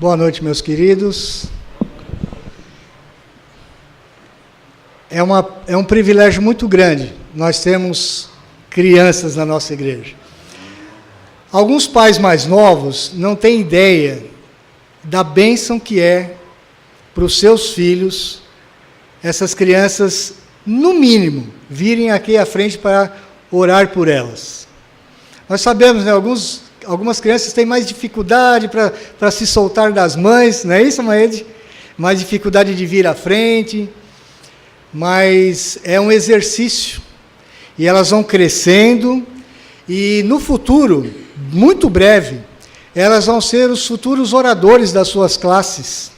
Boa noite, meus queridos. É um privilégio muito grande nós temos crianças na nossa igreja. Alguns pais mais novos não têm ideia da bênção que é para os seus filhos essas crianças, no mínimo, virem aqui à frente para orar por elas. Nós sabemos, né, algumas crianças têm mais dificuldade para se soltar das mães, não é isso, Maede? Mais dificuldade de vir à frente, mas é um exercício, e elas vão crescendo, e no futuro, muito breve, elas vão ser os futuros oradores das suas classes,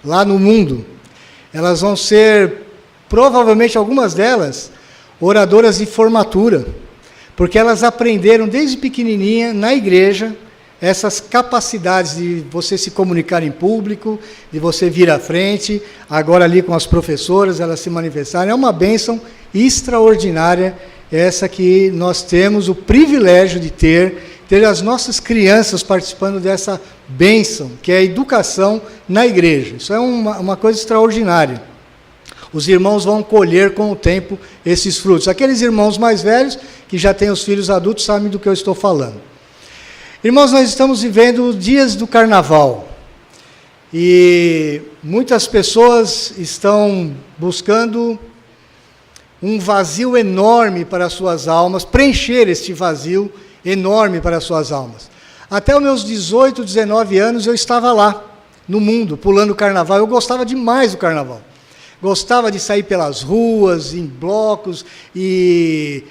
lá no mundo. Elas vão ser, provavelmente algumas delas, oradoras de formatura, porque elas aprenderam desde pequenininha, na igreja, essas capacidades de você se comunicar em público, de você vir à frente, agora ali com as professoras, elas se manifestarem. É uma bênção extraordinária essa que nós temos o privilégio de ter as nossas crianças participando dessa bênção, que é a educação na igreja. Isso é uma coisa extraordinária. Os irmãos vão colher com o tempo esses frutos. Aqueles irmãos mais velhos, que já têm os filhos adultos, sabem do que eu estou falando. Irmãos, nós estamos vivendo dias do carnaval. E muitas pessoas estão buscando um vazio enorme para as suas almas, preencher este vazio enorme para as suas almas. Até os meus 18, 19 anos, eu estava lá, no mundo, pulando o carnaval. Eu gostava demais do carnaval. Gostava de sair pelas ruas, em blocos, e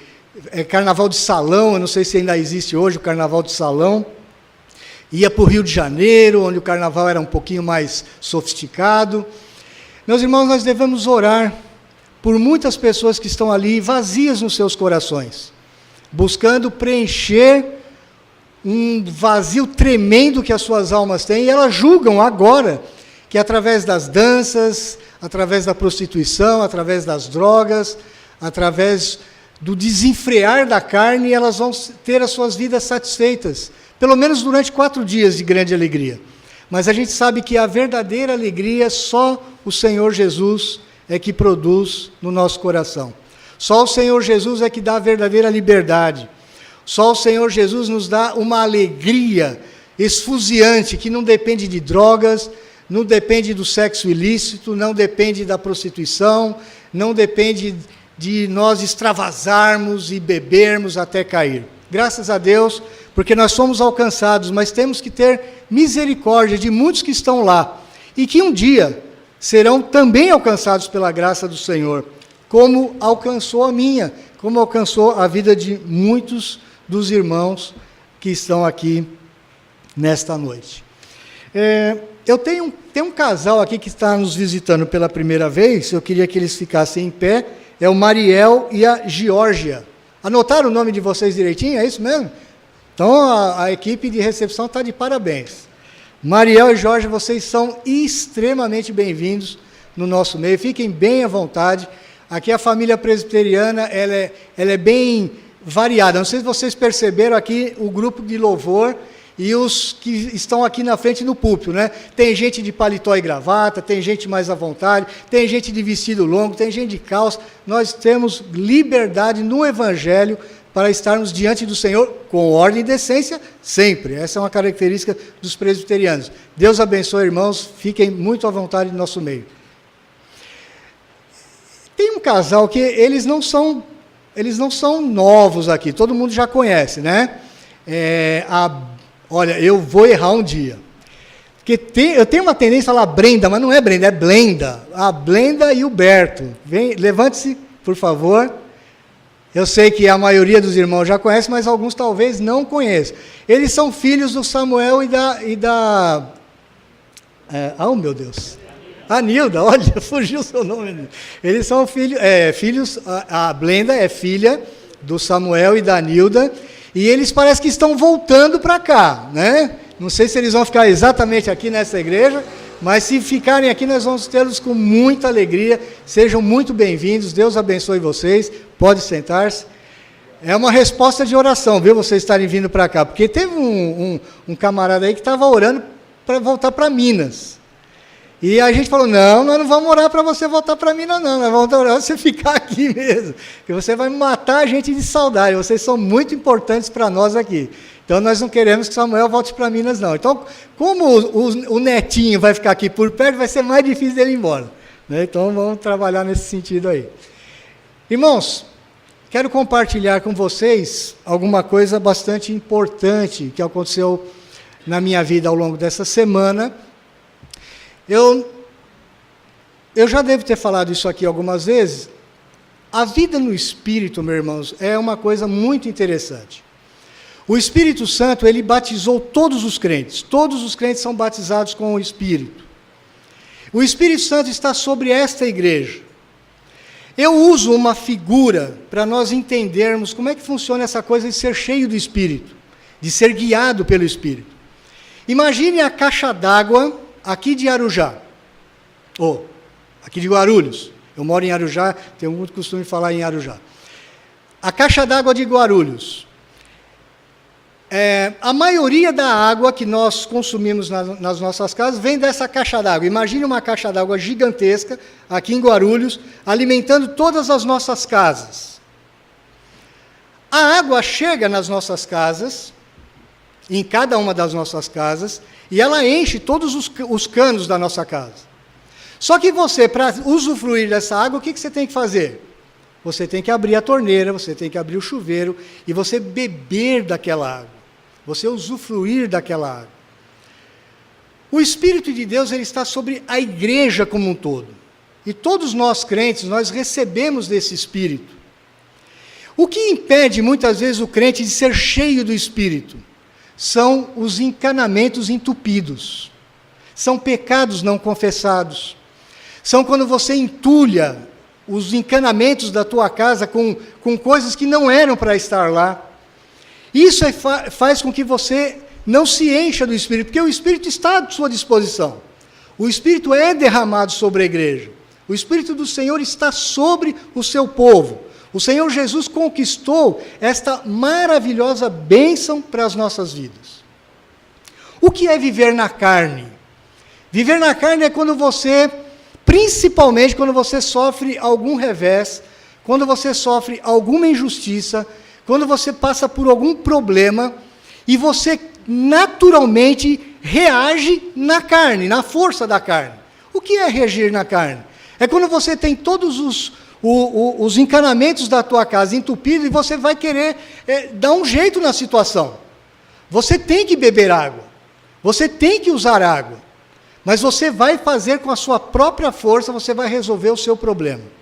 carnaval de salão, eu não sei se ainda existe hoje o carnaval de salão. Ia para o Rio de Janeiro, onde o carnaval era um pouquinho mais sofisticado. Meus irmãos, nós devemos orar por muitas pessoas que estão ali vazias nos seus corações, buscando preencher um vazio tremendo que as suas almas têm, e elas julgam agora que através das danças, através da prostituição, através das drogas, através do desenfrear da carne, elas vão ter as suas vidas satisfeitas, pelo menos durante 4 dias de grande alegria. Mas a gente sabe que a verdadeira alegria só o Senhor Jesus é que produz no nosso coração. Só o Senhor Jesus é que dá a verdadeira liberdade. Só o Senhor Jesus nos dá uma alegria esfuziante, que não depende de drogas, não depende do sexo ilícito, não depende da prostituição, não depende de nós extravasarmos e bebermos até cair. Graças a Deus, porque nós somos alcançados, mas temos que ter misericórdia de muitos que estão lá, e que um dia serão também alcançados pela graça do Senhor, como alcançou a minha, como alcançou a vida de muitos dos irmãos que estão aqui nesta noite. Eu tenho um casal aqui que está nos visitando pela primeira vez, eu queria que eles ficassem em pé, é o Mariel e a Geórgia. Anotaram o nome de vocês direitinho, é isso mesmo? Então a equipe de recepção está de parabéns. Mariel e Geórgia, vocês são extremamente bem-vindos no nosso meio, fiquem bem à vontade. Aqui a família presbiteriana, ela é bem variada. Não sei se vocês perceberam aqui o grupo de louvor e os que estão aqui na frente no púlpito, né? Tem gente de paletó e gravata, tem gente mais à vontade, tem gente de vestido longo, tem gente de calça. Nós temos liberdade no Evangelho para estarmos diante do Senhor com ordem e decência sempre. Essa é uma característica dos presbiterianos. Deus abençoe, irmãos, fiquem muito à vontade no nosso meio. Tem um casal que eles não são novos aqui, todo mundo já conhece, né? Olha, eu vou errar um dia. Porque eu tenho uma tendência a falar Brenda, mas não é Brenda, é Blenda. A Blenda e o Berto. Levante-se, por favor. Eu sei que a maioria dos irmãos já conhece, mas alguns talvez não conheçam. Eles são filhos do Samuel e da oh, meu Deus. A Nilda, olha, fugiu o seu nome. Eles são filhos, a Blenda é filha do Samuel e da Nilda, e eles parecem que estão voltando para cá, né? Não sei se eles vão ficar exatamente aqui nessa igreja, mas se ficarem aqui, nós vamos tê-los com muita alegria. Sejam muito bem-vindos, Deus abençoe vocês, pode sentar-se. É uma resposta de oração, viu, vocês estarem vindo para cá, porque teve um camarada aí que estava orando para voltar para Minas. E a gente falou, não, nós não vamos orar para você voltar para Minas, não. Nós vamos orar para você ficar aqui mesmo. Porque você vai matar a gente de saudade. Vocês são muito importantes para nós aqui. Então, nós não queremos que Samuel volte para Minas, não. Então, como o netinho vai ficar aqui por perto, vai ser mais difícil dele ir embora. Né? Então, vamos trabalhar nesse sentido aí. Irmãos, quero compartilhar com vocês alguma coisa bastante importante que aconteceu na minha vida ao longo dessa semana. Eu já devo ter falado isso aqui algumas vezes. A vida no Espírito, meus irmãos, é uma coisa muito interessante. O Espírito Santo, ele batizou todos os crentes. Todos os crentes são batizados com o Espírito. O Espírito Santo está sobre esta igreja. Eu uso uma figura para nós entendermos como é que funciona essa coisa de ser cheio do Espírito, de ser guiado pelo Espírito. Imagine a caixa d'água aqui de Arujá, ou aqui de Guarulhos. Eu moro em Arujá, tenho muito costume de falar em Arujá. A caixa d'água de Guarulhos. A maioria da água que nós consumimos nas nossas casas vem dessa caixa d'água. Imagine uma caixa d'água gigantesca, aqui em Guarulhos, alimentando todas as nossas casas. A água chega nas nossas casas, em cada uma das nossas casas, e ela enche todos os canos da nossa casa. Só que você, para usufruir dessa água, o que você tem que fazer? Você tem que abrir a torneira, você tem que abrir o chuveiro, e você beber daquela água. Você usufruir daquela água. O Espírito de Deus, ele está sobre a igreja como um todo. E todos nós crentes, nós recebemos desse Espírito. O que impede muitas vezes o crente de ser cheio do Espírito? São os encanamentos entupidos. São pecados não confessados. São quando você entulha os encanamentos da tua casa com coisas que não eram para estar lá. Isso faz com que você não se encha do Espírito, porque o Espírito está à sua disposição. O Espírito é derramado sobre a igreja. O Espírito do Senhor está sobre o seu povo. O Senhor Jesus conquistou esta maravilhosa bênção para as nossas vidas. O que é viver na carne? Viver na carne é quando você, principalmente quando você sofre algum revés, quando você sofre alguma injustiça, quando você passa por algum problema e você naturalmente reage na carne, na força da carne. O que é reagir na carne? É quando você tem todos os encanamentos da tua casa entupidos e você vai querer dar um jeito na situação. Você tem que beber água, você tem que usar água, mas você vai fazer com a sua própria força, você vai resolver o seu problema.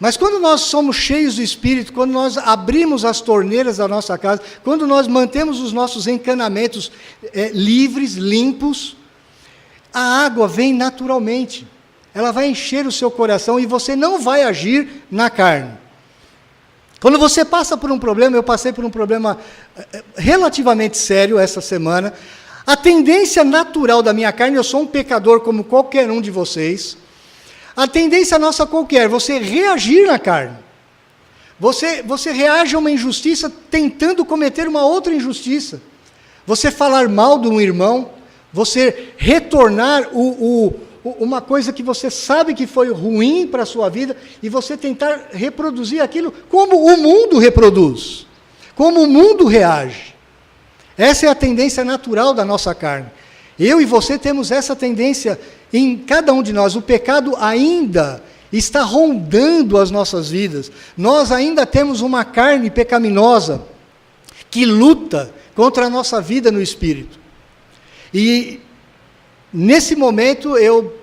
Mas quando nós somos cheios do Espírito, quando nós abrimos as torneiras da nossa casa, quando nós mantemos os nossos encanamentos livres, limpos, a água vem naturalmente. Ela vai encher o seu coração e você não vai agir na carne. Quando você passa por um problema, eu passei por um problema relativamente sério essa semana, a tendência natural da minha carne, eu sou um pecador como qualquer um de vocês, a tendência nossa qualquer, você reagir na carne. Você reage a uma injustiça tentando cometer uma outra injustiça. Você falar mal de um irmão, você retornar uma coisa que você sabe que foi ruim para a sua vida, e você tentar reproduzir aquilo como o mundo reproduz, como o mundo reage. Essa é a tendência natural da nossa carne. Eu e você temos essa tendência em cada um de nós. O pecado ainda está rondando as nossas vidas. Nós ainda temos uma carne pecaminosa que luta contra a nossa vida no Espírito. E nesse momento eu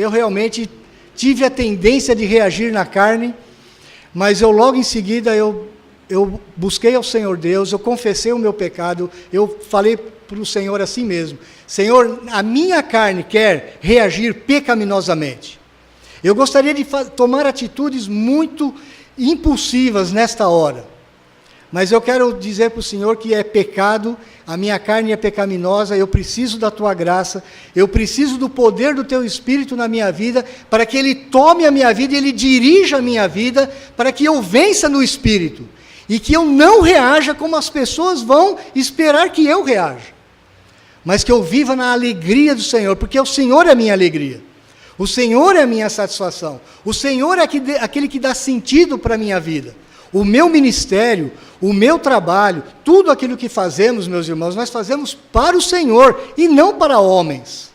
realmente tive a tendência de reagir na carne, mas eu logo em seguida eu busquei ao Senhor Deus, eu confessei o meu pecado, eu falei para o Senhor assim mesmo: Senhor, a minha carne quer reagir pecaminosamente. Eu gostaria de tomar atitudes muito impulsivas nesta hora, mas eu quero dizer para o Senhor que é pecado, a minha carne é pecaminosa, eu preciso da Tua graça, eu preciso do poder do Teu Espírito na minha vida, para que Ele tome a minha vida e Ele dirija a minha vida, para que eu vença no Espírito, e que eu não reaja como as pessoas vão esperar que eu reaja. mas que eu viva na alegria do Senhor, porque o Senhor é a minha alegria. O Senhor é a minha satisfação. O Senhor é aquele que dá sentido para a minha vida. O meu ministério, o meu trabalho, tudo aquilo que fazemos, meus irmãos, nós fazemos para o Senhor e não para homens.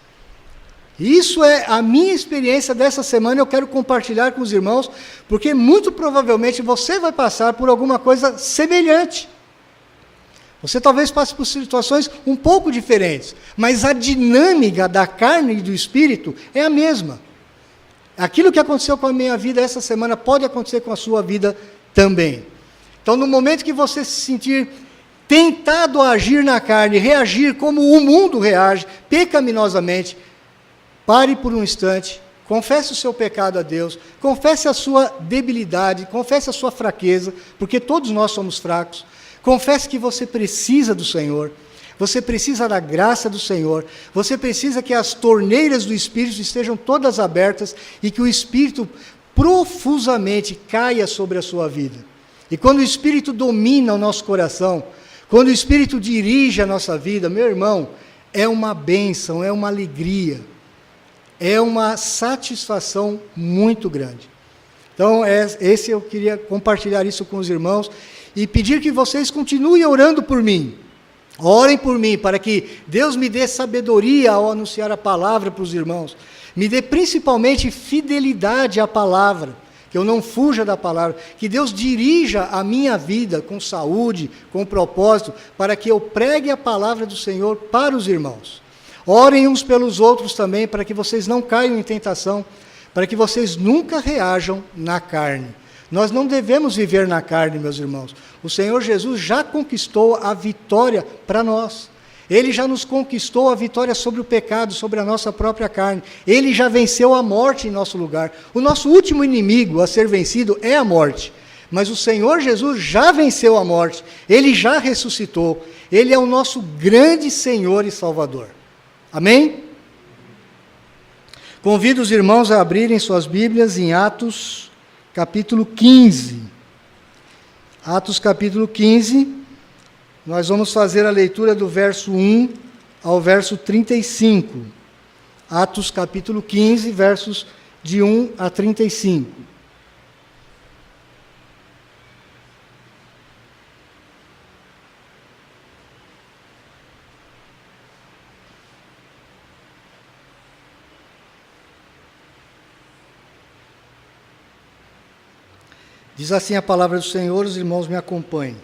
Isso é a minha experiência dessa semana, eu quero compartilhar com os irmãos, porque muito provavelmente você vai passar por alguma coisa semelhante. Você talvez passe por situações um pouco diferentes, mas a dinâmica da carne e do espírito é a mesma. Aquilo que aconteceu com a minha vida essa semana pode acontecer com a sua vida também. Então, no momento que você se sentir tentado a agir na carne, reagir como o mundo reage, pecaminosamente, pare por um instante, confesse o seu pecado a Deus, confesse a sua debilidade, confesse a sua fraqueza, porque todos nós somos fracos. Confesse que você precisa do Senhor, você precisa da graça do Senhor, você precisa que as torneiras do Espírito estejam todas abertas e que o Espírito profusamente caia sobre a sua vida. E quando o Espírito domina o nosso coração, quando o Espírito dirige a nossa vida, meu irmão, é uma bênção, é uma alegria, é uma satisfação muito grande. Então, eu queria compartilhar isso com os irmãos e pedir que vocês continuem orando por mim. Orem por mim, para que Deus me dê sabedoria ao anunciar a palavra para os irmãos. Me dê principalmente fidelidade à palavra, que eu não fuja da palavra. Que Deus dirija a minha vida com saúde, com propósito, para que eu pregue a palavra do Senhor para os irmãos. Orem uns pelos outros também, para que vocês não caiam em tentação, para que vocês nunca reajam na carne. Nós não devemos viver na carne, meus irmãos. O Senhor Jesus já conquistou a vitória para nós. Ele já nos conquistou a vitória sobre o pecado, sobre a nossa própria carne. Ele já venceu a morte em nosso lugar. O nosso último inimigo a ser vencido é a morte. Mas o Senhor Jesus já venceu a morte. Ele já ressuscitou. Ele é o nosso grande Senhor e Salvador. Amém? Convido os irmãos a abrirem suas Bíblias em Atos, capítulo 15. Atos, capítulo 15. Nós vamos fazer a leitura do verso 1 ao verso 35. Atos, capítulo 15, versos de 1 a 35. Diz assim a palavra do Senhor, os irmãos me acompanhem.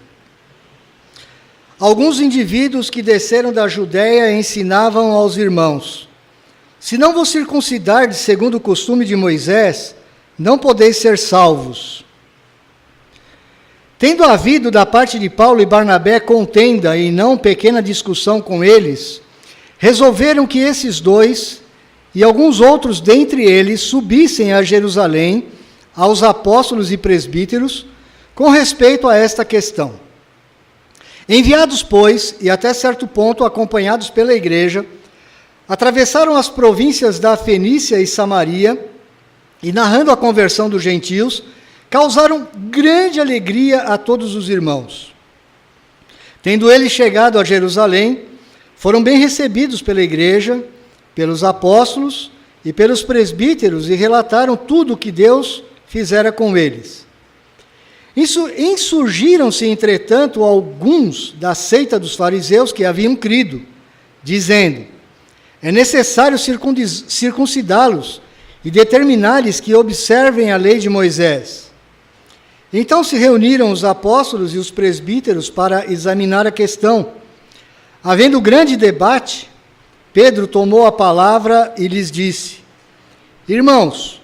Alguns indivíduos que desceram da Judéia ensinavam aos irmãos: se não vos circuncidardes segundo o costume de Moisés, não podeis ser salvos. Tendo havido da parte de Paulo e Barnabé contenda e não pequena discussão com eles, resolveram que esses dois e alguns outros dentre eles subissem a Jerusalém aos apóstolos e presbíteros com respeito a esta questão. Enviados, pois, e até certo ponto acompanhados pela igreja, atravessaram as províncias da Fenícia e Samaria e, narrando a conversão dos gentios, causaram grande alegria a todos os irmãos. Tendo eles chegado a Jerusalém, foram bem recebidos pela igreja, pelos apóstolos e pelos presbíteros e relataram tudo o que Deus fizera com eles. Insurgiram-se, entretanto, alguns da seita dos fariseus que haviam crido, dizendo: é necessário circuncidá-los e determinar-lhes que observem a lei de Moisés. Então se reuniram os apóstolos e os presbíteros para examinar a questão. Havendo grande debate, Pedro tomou a palavra e lhes disse: irmãos,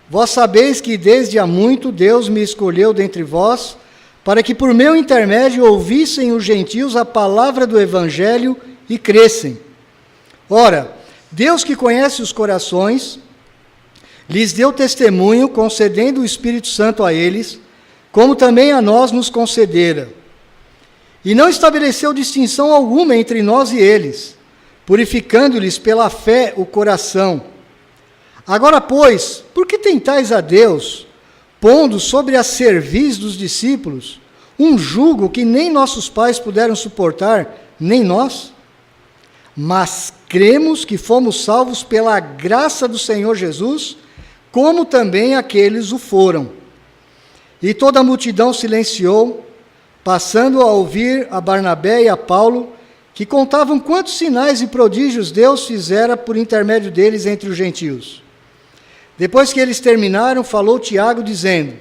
vós sabeis que desde há muito Deus me escolheu dentre vós, para que por meu intermédio ouvissem os gentios a palavra do Evangelho e crescem. Ora, Deus que conhece os corações, lhes deu testemunho, concedendo o Espírito Santo a eles, como também a nós nos concedera. E não estabeleceu distinção alguma entre nós e eles, purificando-lhes pela fé o coração. Agora, pois, por que tentais a Deus, pondo sobre a cerviz dos discípulos um jugo que nem nossos pais puderam suportar, nem nós? mas cremos que fomos salvos pela graça do Senhor Jesus, como também aqueles o foram. E toda a multidão silenciou, passando a ouvir a Barnabé e a Paulo, que contavam quantos sinais e prodígios Deus fizera por intermédio deles entre os gentios. Depois que eles terminaram, falou Tiago, dizendo: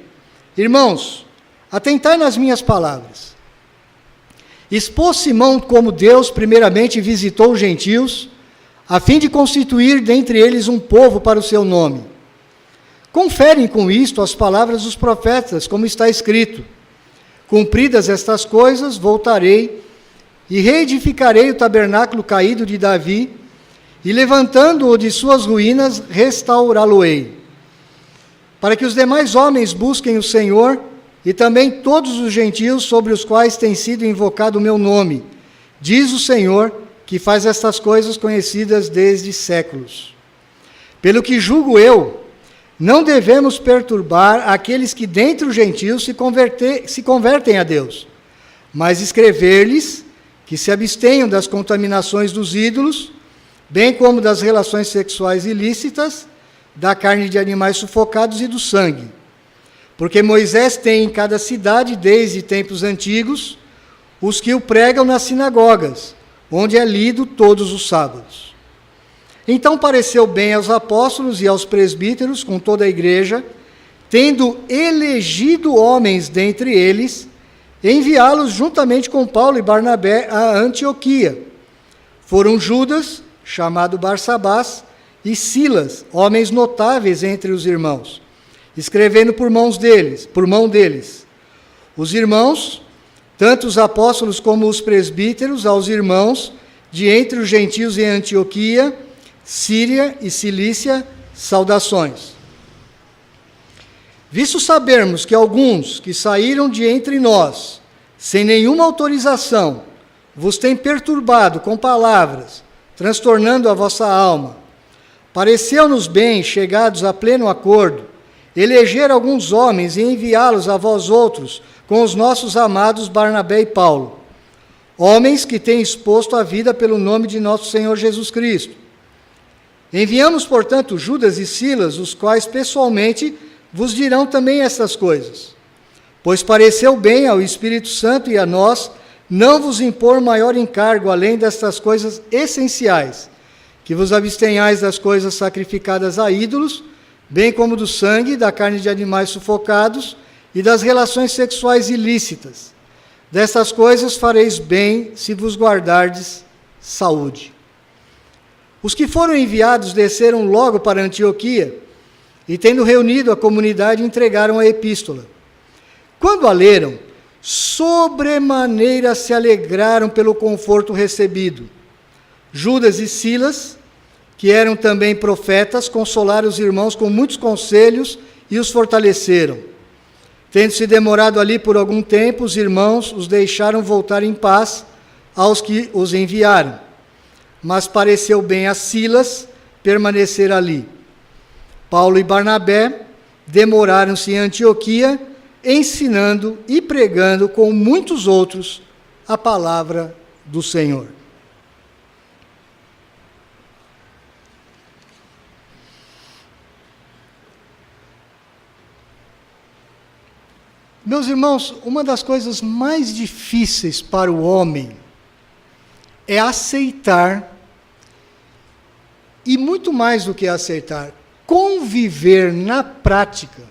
Irmãos, atentai nas minhas palavras. Expôs Simão como Deus primeiramente visitou os gentios, a fim de constituir dentre eles um povo para o seu nome. Conferem com isto as palavras dos profetas, como está escrito: Cumpridas estas coisas, voltarei e reedificarei o tabernáculo caído de Davi, e levantando-o de suas ruínas, restaurá-lo-ei. Para que os demais homens busquem o Senhor, e também todos os gentios sobre os quais tem sido invocado o meu nome, diz o Senhor, que faz estas coisas conhecidas desde séculos. Pelo que julgo eu, não devemos perturbar aqueles que dentre os gentios se convertem a Deus, mas escrever-lhes que se abstenham das contaminações dos ídolos, bem como das relações sexuais ilícitas, da carne de animais sufocados e do sangue. Porque Moisés tem em cada cidade, desde tempos antigos, os que o pregam nas sinagogas, onde é lido todos os sábados. Então pareceu bem aos apóstolos e aos presbíteros, com toda a igreja, tendo elegido homens dentre eles, enviá-los juntamente com Paulo e Barnabé a Antioquia. Foram Judas, chamado Barsabás, e Silas, homens notáveis entre os irmãos, escrevendo por mão deles. Os irmãos, tanto os apóstolos como os presbíteros, aos irmãos de entre os gentios em Antioquia, Síria e Cilícia, saudações. Visto sabermos que alguns que saíram de entre nós, sem nenhuma autorização, vos têm perturbado com palavras, transtornando a vossa alma, pareceu-nos bem, chegados a pleno acordo, eleger alguns homens e enviá-los a vós outros com os nossos amados Barnabé e Paulo, homens que têm exposto a vida pelo nome de nosso Senhor Jesus Cristo. Enviamos, portanto, Judas e Silas, os quais pessoalmente vos dirão também estas coisas, pois pareceu bem ao Espírito Santo e a nós não vos impor maior encargo além destas coisas essenciais, que vos abstenhais das coisas sacrificadas a ídolos, bem como do sangue, da carne de animais sufocados e das relações sexuais ilícitas. Destas coisas fareis bem se vos guardardes saúde. Os que foram enviados desceram logo para Antioquia e, tendo reunido a comunidade, entregaram a epístola. Quando a leram, sobremaneira se alegraram pelo conforto recebido. Judas e Silas, que eram também profetas, consolaram os irmãos com muitos conselhos e os fortaleceram. Tendo-se demorado ali por algum tempo, os irmãos os deixaram voltar em paz aos que os enviaram. Mas pareceu bem a Silas permanecer ali. Paulo e Barnabé demoraram-se em Antioquia, ensinando e pregando com muitos outros a palavra do Senhor. Meus irmãos, uma das coisas mais difíceis para o homem é aceitar, e muito mais do que aceitar, conviver na prática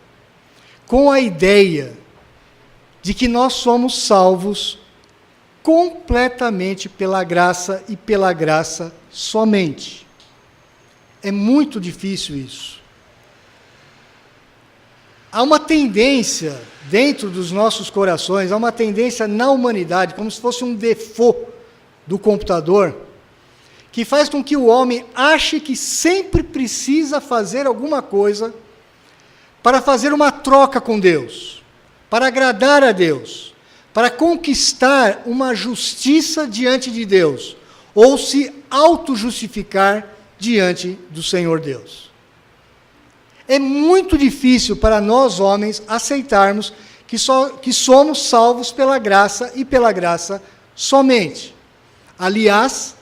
com a ideia de que nós somos salvos completamente pela graça e pela graça somente. É muito difícil isso. Há uma tendência dentro dos nossos corações, há uma tendência na humanidade, como se fosse um default do computador, que faz com que o homem ache que sempre precisa fazer alguma coisa para fazer uma troca com Deus, para agradar a Deus, para conquistar uma justiça diante de Deus, ou se auto-justificar diante do Senhor Deus. É muito difícil para nós, homens, aceitarmos que somos salvos pela graça e pela graça somente. Aliás,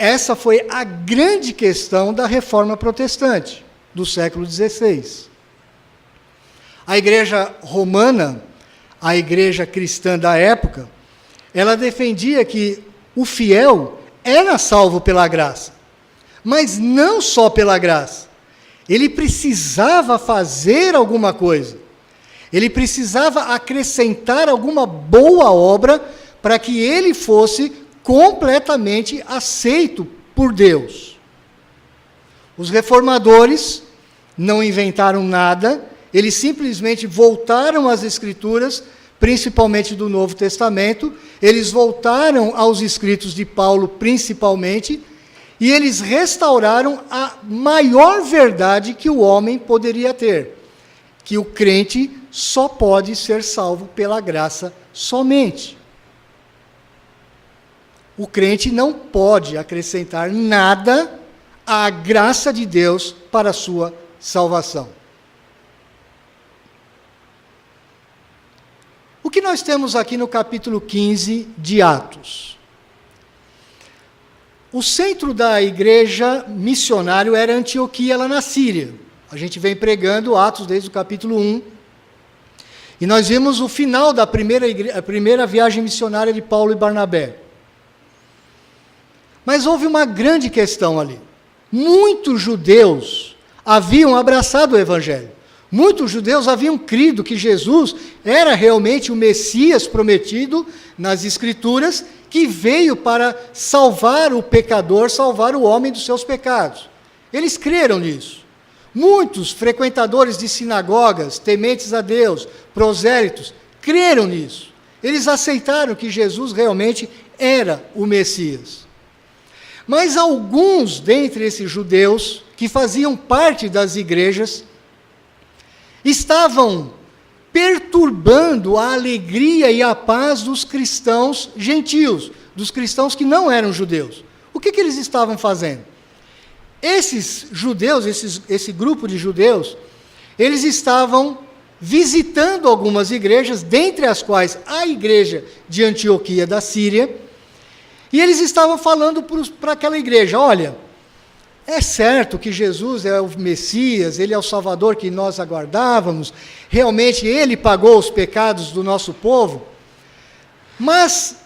Essa foi a grande questão da Reforma Protestante do século XVI. A Igreja Romana, a Igreja cristã da época, ela defendia que o fiel era salvo pela graça, mas não só pela graça. Ele precisava fazer alguma coisa. Ele precisava acrescentar alguma boa obra para que ele fosse completamente aceito por Deus. Os reformadores não inventaram nada, eles simplesmente voltaram às Escrituras, principalmente do Novo Testamento, eles voltaram aos escritos de Paulo, principalmente, e eles restauraram a maior verdade que o homem poderia ter, que o crente só pode ser salvo pela graça somente. O crente não pode acrescentar nada à graça de Deus para a sua salvação. O que nós temos aqui no capítulo 15 de Atos? O centro da igreja missionária era Antioquia, lá na Síria. A gente vem pregando Atos desde o capítulo 1. E nós vimos o final da primeira viagem missionária de Paulo e Barnabé. Mas houve uma grande questão ali. Muitos judeus haviam abraçado o Evangelho. Muitos judeus haviam crido que Jesus era realmente o Messias prometido nas Escrituras, que veio para salvar o pecador, salvar o homem dos seus pecados. Eles creram nisso. Muitos frequentadores de sinagogas, tementes a Deus, prosélitos, creram nisso. Eles aceitaram que Jesus realmente era o Messias. Mas alguns dentre esses judeus, que faziam parte das igrejas, estavam perturbando a alegria e a paz dos cristãos gentios, dos cristãos que não eram judeus. O que eles estavam fazendo? Esses judeus, esse grupo de judeus, eles estavam visitando algumas igrejas, dentre as quais a igreja de Antioquia da Síria, e eles estavam falando para aquela igreja: olha, é certo que Jesus é o Messias, Ele é o Salvador que nós aguardávamos, realmente Ele pagou os pecados do nosso povo, mas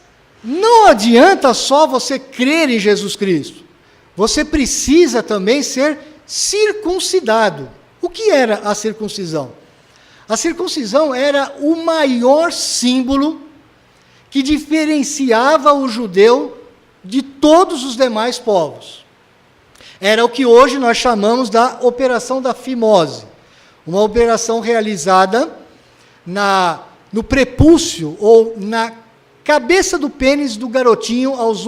não adianta só você crer em Jesus Cristo, você precisa também ser circuncidado. O que era a circuncisão? A circuncisão era o maior símbolo que diferenciava o judeu de todos os demais povos. Era o que hoje nós chamamos da operação da fimose, uma operação realizada no prepúcio ou na cabeça do pênis do garotinho aos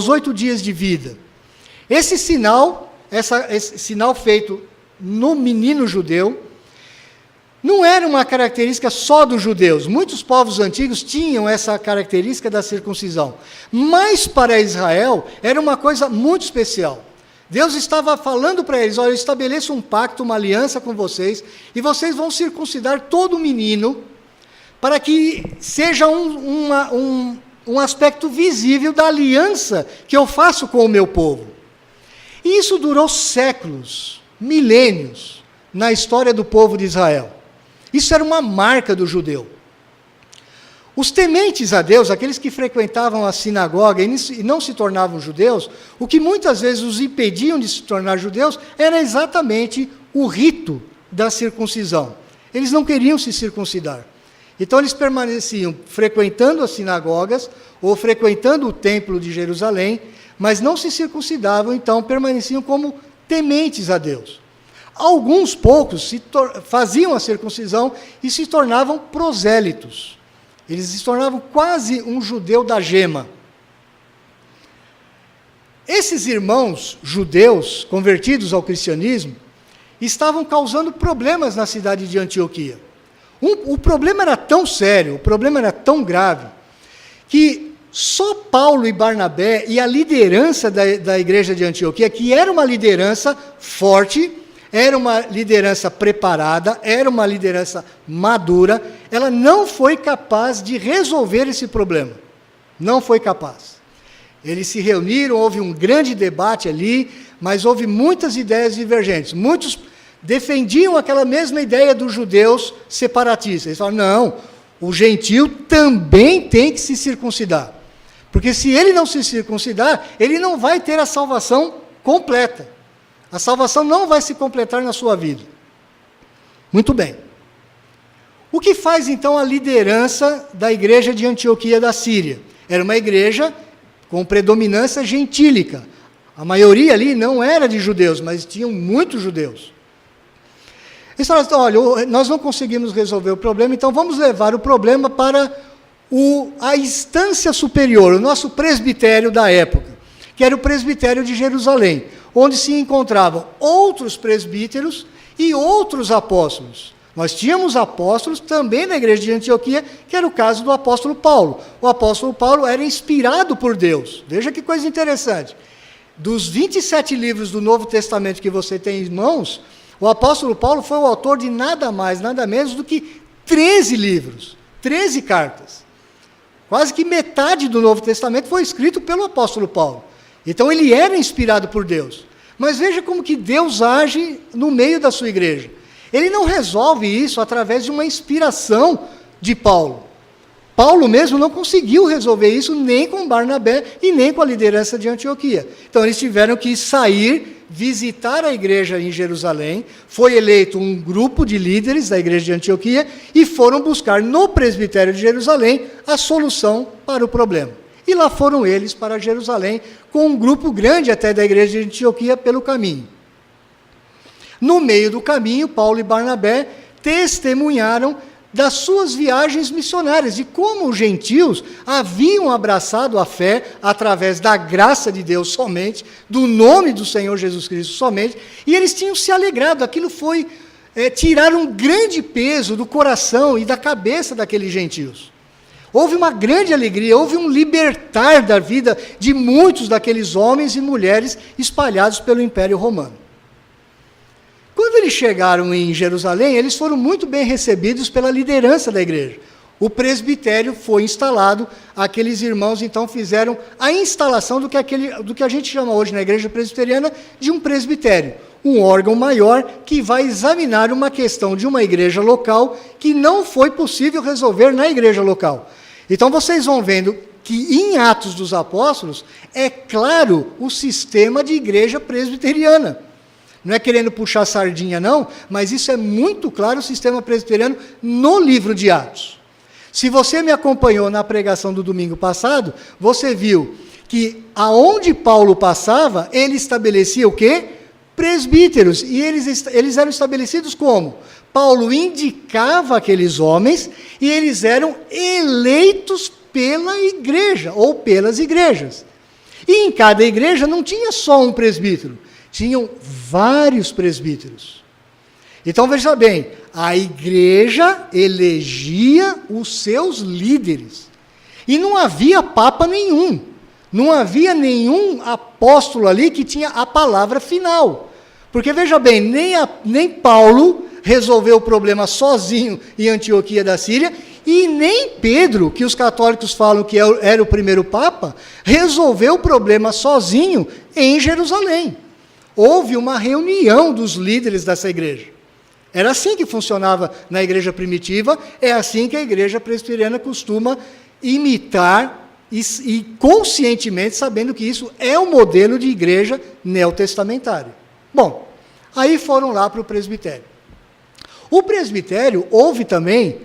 8 dias de vida. Esse sinal feito no menino judeu, não era uma característica só dos judeus. Muitos povos antigos tinham essa característica da circuncisão. Mas para Israel era uma coisa muito especial. Deus estava falando para eles: olha, eu estabeleço um pacto, uma aliança com vocês, e vocês vão circuncidar todo menino, para que seja um aspecto visível da aliança que eu faço com o meu povo. E isso durou séculos, milênios, na história do povo de Israel. Isso era uma marca do judeu. Os tementes a Deus, aqueles que frequentavam a sinagoga e não se tornavam judeus, o que muitas vezes os impediam de se tornar judeus era exatamente o rito da circuncisão. Eles não queriam se circuncidar. Então eles permaneciam frequentando as sinagogas ou frequentando o templo de Jerusalém, mas não se circuncidavam, então permaneciam como tementes a Deus. Alguns poucos faziam a circuncisão e se tornavam prosélitos. Eles se tornavam quase um judeu da gema. Esses irmãos judeus, convertidos ao cristianismo, estavam causando problemas na cidade de Antioquia. O problema era tão sério, o problema era tão grave, que só Paulo e Barnabé e a liderança da igreja de Antioquia, que era uma liderança forte, era uma liderança preparada, era uma liderança madura, ela não foi capaz de resolver esse problema. Não foi capaz. Eles se reuniram, houve um grande debate ali, mas houve muitas ideias divergentes. Muitos defendiam aquela mesma ideia dos judeus separatistas. Eles falaram, não, o gentio também tem que se circuncidar. Porque se ele não se circuncidar, ele não vai ter a salvação completa. A salvação não vai se completar na sua vida. Muito bem. O que faz, então, a liderança da igreja de Antioquia da Síria? Era uma igreja com predominância gentílica. A maioria ali não era de judeus, mas tinham muitos judeus. Eles falaram, olha, nós não conseguimos resolver o problema, então vamos levar o problema para a instância superior, o nosso presbitério da época, que era o presbitério de Jerusalém, onde se encontravam outros presbíteros e outros apóstolos. Nós tínhamos apóstolos também na igreja de Antioquia, que era o caso do apóstolo Paulo. O apóstolo Paulo era inspirado por Deus. Veja que coisa interessante. Dos 27 livros do Novo Testamento que você tem em mãos, o apóstolo Paulo foi o autor de nada mais, nada menos do que 13 livros, 13 cartas. Quase que metade do Novo Testamento foi escrito pelo apóstolo Paulo. Então ele era inspirado por Deus. Mas veja como que Deus age no meio da sua igreja. Ele não resolve isso através de uma inspiração de Paulo. Paulo mesmo não conseguiu resolver isso nem com Barnabé e nem com a liderança de Antioquia. Então eles tiveram que sair, visitar a igreja em Jerusalém, foi eleito um grupo de líderes da igreja de Antioquia e foram buscar no presbitério de Jerusalém a solução para o problema. E lá foram eles para Jerusalém, com um grupo grande até da igreja de Antioquia pelo caminho. No meio do caminho, Paulo e Barnabé testemunharam das suas viagens missionárias, de como os gentios haviam abraçado a fé através da graça de Deus somente, do nome do Senhor Jesus Cristo somente, e eles tinham se alegrado. Aquilo foi tirar um grande peso do coração e da cabeça daqueles gentios. Houve uma grande alegria, houve um libertar da vida de muitos daqueles homens e mulheres espalhados pelo Império Romano. Quando eles chegaram em Jerusalém, eles foram muito bem recebidos pela liderança da igreja. O presbitério foi instalado, aqueles irmãos então fizeram a instalação do que a gente chama hoje na igreja presbiteriana de um presbitério, um órgão maior que vai examinar uma questão de uma igreja local que não foi possível resolver na igreja local. Então vocês vão vendo que em Atos dos Apóstolos é claro o sistema de igreja presbiteriana. Não é querendo puxar sardinha, não, mas isso é muito claro, o sistema presbiteriano, no livro de Atos. Se você me acompanhou na pregação do domingo passado, você viu que aonde Paulo passava, ele estabelecia o quê? Presbíteros. E eles eram estabelecidos como? Paulo indicava aqueles homens e eles eram eleitos pela igreja, ou pelas igrejas. E em cada igreja não tinha só um presbítero, tinham vários presbíteros. Então, veja bem, a igreja elegia os seus líderes. E não havia papa nenhum. Não havia nenhum apóstolo ali que tinha a palavra final. Porque, veja bem, nem Paulo resolveu o problema sozinho em Antioquia da Síria, e nem Pedro, que os católicos falam que era o primeiro papa, resolveu o problema sozinho em Jerusalém. Houve uma reunião dos líderes dessa igreja. Era assim que funcionava na igreja primitiva, é assim que a igreja presbiteriana costuma imitar e conscientemente sabendo que isso é um modelo de igreja neotestamentária. Bom, aí foram lá para o presbitério. O presbitério houve também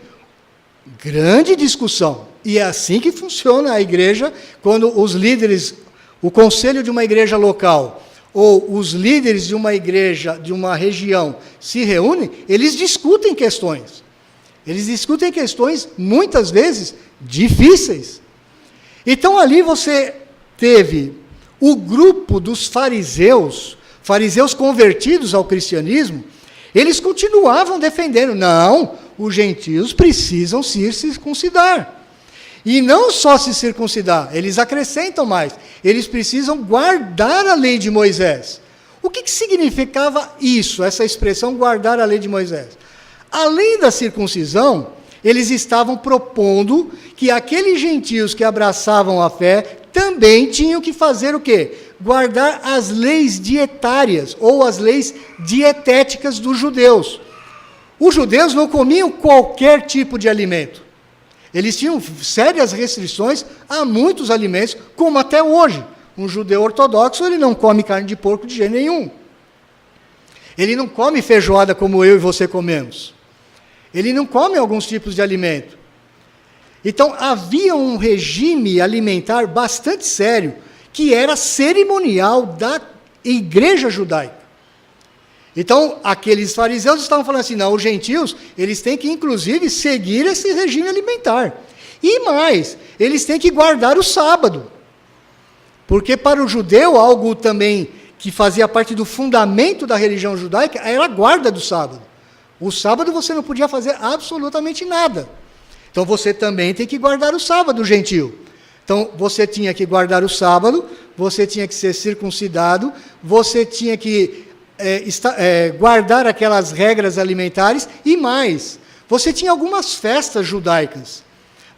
grande discussão, e é assim que funciona a igreja, quando os líderes, o conselho de uma igreja local, ou os líderes de uma igreja, de uma região, se reúnem, eles discutem questões. Eles discutem questões, muitas vezes, difíceis. Então, ali você teve o grupo dos fariseus convertidos ao cristianismo, eles continuavam defendendo, não, os gentios precisam se circuncidar. E não só se circuncidar, eles acrescentam mais, eles precisam guardar a lei de Moisés. O que significava isso, essa expressão, guardar a lei de Moisés? Além da circuncisão, eles estavam propondo que aqueles gentios que abraçavam a fé também tinham que fazer o quê? Guardar as leis dietárias, ou as leis dietéticas dos judeus. Os judeus não comiam qualquer tipo de alimento. Eles tinham sérias restrições a muitos alimentos, como até hoje. Um judeu ortodoxo, ele não come carne de porco de jeito nenhum. Ele não come feijoada como eu e você comemos. Ele não come alguns tipos de alimento. Então, havia um regime alimentar bastante sério, que era cerimonial da igreja judaica. Então, aqueles fariseus estavam falando assim, não, os gentios, eles têm que, inclusive, seguir esse regime alimentar. E mais, eles têm que guardar o sábado. Porque para o judeu, algo também que fazia parte do fundamento da religião judaica, era a guarda do sábado. O sábado você não podia fazer absolutamente nada. Então, você também tem que guardar o sábado, gentio. Então, você tinha que guardar o sábado, você tinha que ser circuncidado, você tinha que guardar aquelas regras alimentares e mais. Você tinha algumas festas judaicas.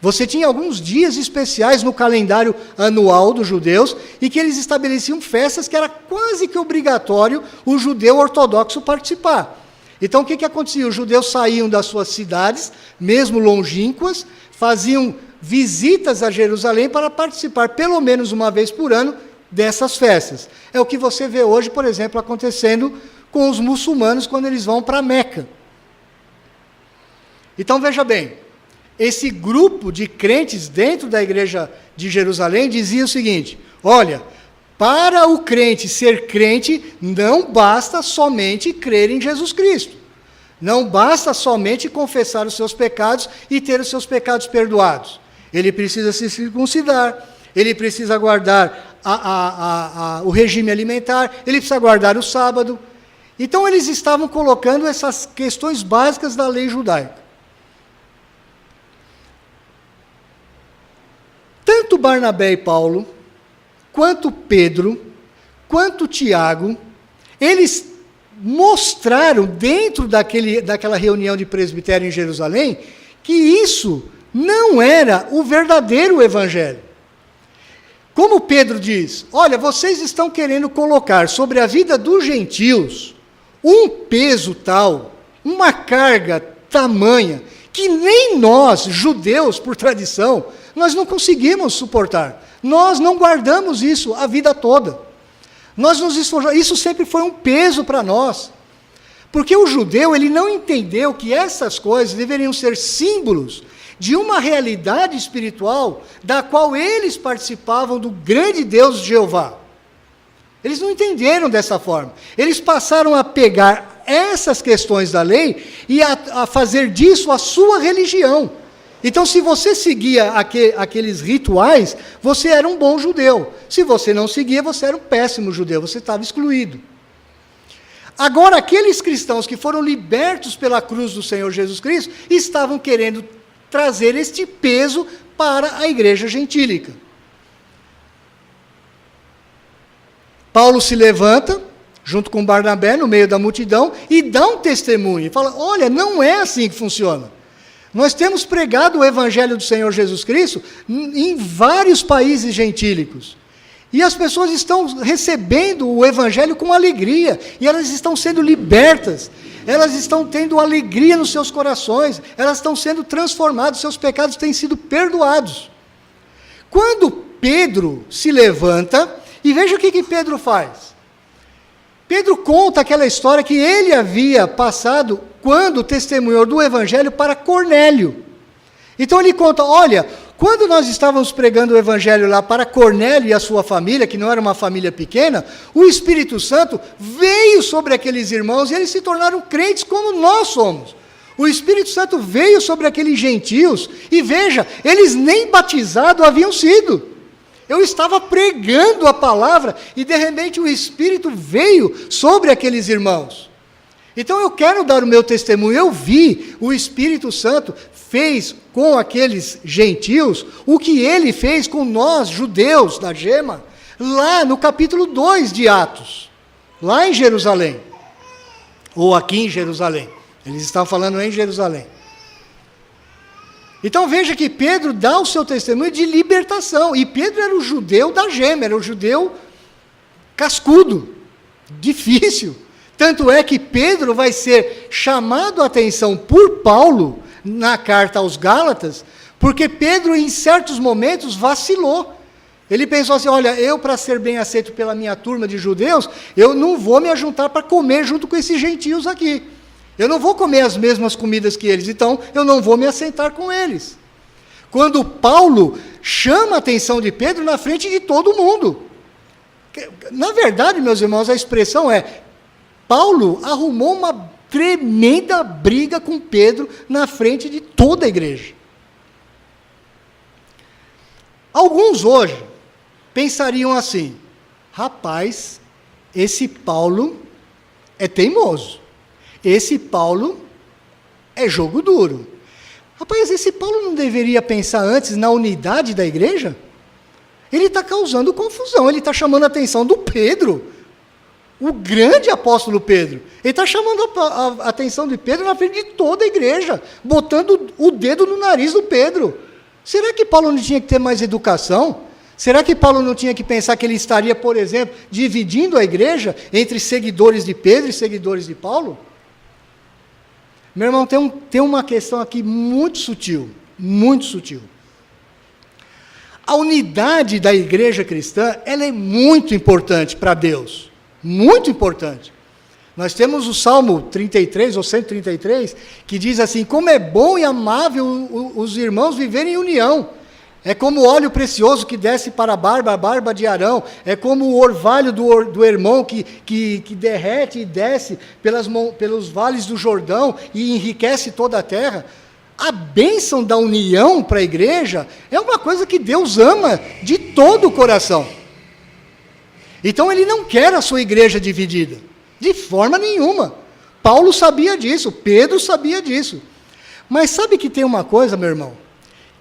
Você tinha alguns dias especiais no calendário anual dos judeus e que eles estabeleciam festas que era quase que obrigatório o judeu ortodoxo participar. Então, o que acontecia? Os judeus saíam das suas cidades, mesmo longínquas, faziam visitas a Jerusalém para participar, pelo menos uma vez por ano, dessas festas. É o que você vê hoje, por exemplo, acontecendo com os muçulmanos quando eles vão para Meca. Então, veja bem, esse grupo de crentes dentro da igreja de Jerusalém dizia o seguinte, olha, para o crente ser crente, não basta somente crer em Jesus Cristo. Não basta somente confessar os seus pecados e ter os seus pecados perdoados. Ele precisa se circuncidar, ele precisa guardar o regime alimentar, ele precisa guardar o sábado. Então, eles estavam colocando essas questões básicas da lei judaica. Tanto Barnabé e Paulo, quanto Pedro, quanto Tiago, eles mostraram dentro daquela reunião de presbitério em Jerusalém, que isso não era o verdadeiro evangelho. Como Pedro diz, olha, vocês estão querendo colocar sobre a vida dos gentios um peso tal, uma carga tamanha, que nem nós, judeus, por tradição, nós não conseguimos suportar. Nós não guardamos isso a vida toda. Nós nos esforçamos, isso sempre foi um peso para nós. Porque o judeu, ele não entendeu que essas coisas deveriam ser símbolos de uma realidade espiritual da qual eles participavam do grande Deus Jeová. Eles não entenderam dessa forma. Eles passaram a pegar essas questões da lei e a fazer disso a sua religião. Então, se você seguia aqueles rituais, você era um bom judeu. Se você não seguia, você era um péssimo judeu, você estava excluído. Agora, aqueles cristãos que foram libertos pela cruz do Senhor Jesus Cristo, estavam querendo trazer este peso para a igreja gentílica. Paulo se levanta, junto com Barnabé, no meio da multidão, e dá um testemunho, e fala, olha, não é assim que funciona. Nós temos pregado o evangelho do Senhor Jesus Cristo em vários países gentílicos. E as pessoas estão recebendo o evangelho com alegria, e elas estão sendo libertas, elas estão tendo alegria nos seus corações, elas estão sendo transformadas, seus pecados têm sido perdoados. Quando Pedro se levanta, e veja o que Pedro faz. Pedro conta aquela história que ele havia passado quando testemunhou do evangelho para Cornélio. Então ele conta, olha, quando nós estávamos pregando o evangelho lá para Cornélio e a sua família, que não era uma família pequena, o Espírito Santo veio sobre aqueles irmãos e eles se tornaram crentes como nós somos. O Espírito Santo veio sobre aqueles gentios e veja, eles nem batizados haviam sido. Eu estava pregando a palavra e de repente o Espírito veio sobre aqueles irmãos. Então eu quero dar o meu testemunho, eu vi o Espírito Santo fez com aqueles gentios o que ele fez com nós, judeus da Gema, lá no capítulo 2 de Atos, lá em Jerusalém, ou aqui em Jerusalém, eles estavam falando em Jerusalém. Então veja que Pedro dá o seu testemunho de libertação, e Pedro era o judeu da gema, era o judeu cascudo, difícil. Tanto é que Pedro vai ser chamado a atenção por Paulo na carta aos Gálatas, porque Pedro em certos momentos vacilou. Ele pensou assim, olha, eu para ser bem aceito pela minha turma de judeus, eu não vou me ajuntar para comer junto com esses gentios aqui. Eu não vou comer as mesmas comidas que eles, então eu não vou me assentar com eles. Quando Paulo chama a atenção de Pedro na frente de todo mundo. Na verdade, meus irmãos, a expressão é, Paulo arrumou uma tremenda briga com Pedro na frente de toda a igreja. Alguns hoje pensariam assim, rapaz, esse Paulo é teimoso, esse Paulo é jogo duro. Rapaz, esse Paulo não deveria pensar antes na unidade da igreja? Ele está causando confusão, ele está chamando a atenção do Pedro, o grande apóstolo Pedro. Ele está chamando a atenção de Pedro na frente de toda a igreja, botando o dedo no nariz do Pedro. Será que Paulo não tinha que ter mais educação? Será que Paulo não tinha que pensar que ele estaria, por exemplo, dividindo a igreja entre seguidores de Pedro e seguidores de Paulo? Meu irmão, tem uma questão aqui muito sutil, muito sutil. A unidade da igreja cristã, ela é muito importante para Deus, muito importante. Nós temos o Salmo 33, ou 133, que diz assim, como é bom e amável os irmãos viverem em união. É como o óleo precioso que desce para a barba de Arão, é como o orvalho do irmão que derrete e desce pelos vales do Jordão e enriquece toda a terra. A bênção da união para a igreja é uma coisa que Deus ama de todo o coração. Então ele não quer a sua igreja dividida, de forma nenhuma. Paulo sabia disso, Pedro sabia disso. Mas sabe que tem uma coisa, meu irmão?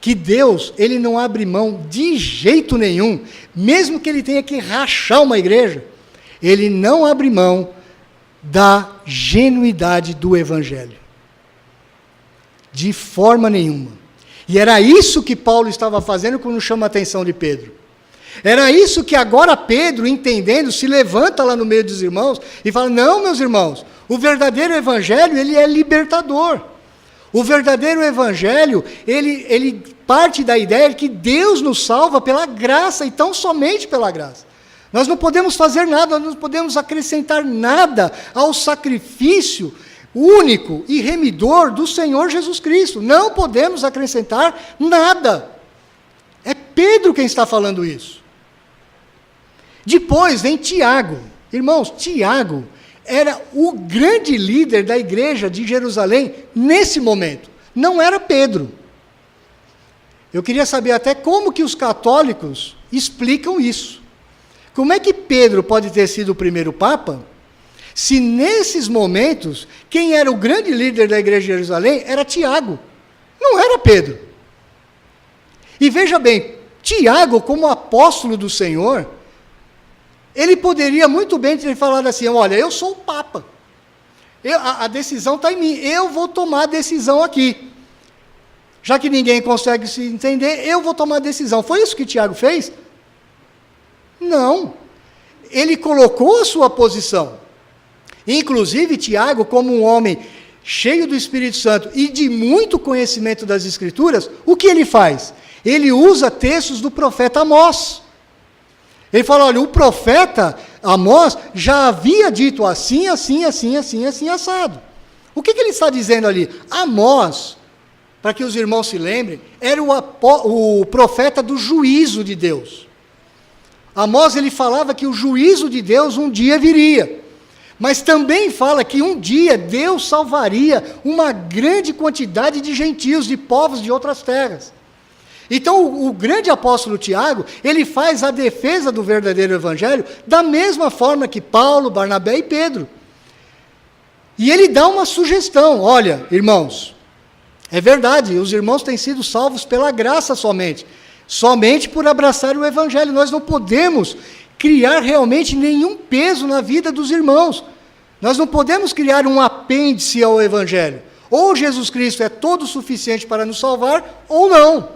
Que Deus, ele não abre mão de jeito nenhum, mesmo que ele tenha que rachar uma igreja, ele não abre mão da genuidade do evangelho. De forma nenhuma. E era isso que Paulo estava fazendo quando chama a atenção de Pedro. Era isso que agora Pedro, entendendo, se levanta lá no meio dos irmãos e fala, não, meus irmãos, o verdadeiro evangelho, ele é libertador. O verdadeiro evangelho, ele parte da ideia de que Deus nos salva pela graça, e tão somente pela graça. Nós não podemos fazer nada, nós não podemos acrescentar nada ao sacrifício único e remidor do Senhor Jesus Cristo. Não podemos acrescentar nada. É Pedro quem está falando isso. Depois vem Tiago. Irmãos, Tiago era o grande líder da igreja de Jerusalém nesse momento. Não era Pedro. Eu queria saber até como que os católicos explicam isso. Como é que Pedro pode ter sido o primeiro papa, se nesses momentos, quem era o grande líder da igreja de Jerusalém era Tiago, não era Pedro. E veja bem, Tiago, como apóstolo do Senhor, ele poderia muito bem ter falado assim, olha, eu sou o Papa, a decisão está em mim, eu vou tomar a decisão aqui. Já que ninguém consegue se entender, eu vou tomar a decisão. Foi isso que Tiago fez? Não. Ele colocou a sua posição. Inclusive, Tiago, como um homem cheio do Espírito Santo e de muito conhecimento das Escrituras, o que ele faz? Ele usa textos do profeta Amós. Ele fala, olha, o profeta Amós já havia dito assim, assim, assim, assim, assim, assado. O que ele está dizendo ali? Amós, para que os irmãos se lembrem, era o profeta do juízo de Deus. Amós, ele falava que o juízo de Deus um dia viria. Mas também fala que um dia Deus salvaria uma grande quantidade de gentios, de povos de outras terras. Então, o grande apóstolo Tiago, ele faz a defesa do verdadeiro evangelho da mesma forma que Paulo, Barnabé e Pedro. E ele dá uma sugestão, olha, irmãos, é verdade, os irmãos têm sido salvos pela graça somente por abraçar o evangelho. Nós não podemos criar realmente nenhum peso na vida dos irmãos. Nós não podemos criar um apêndice ao evangelho. Ou Jesus Cristo é todo suficiente para nos salvar, ou não.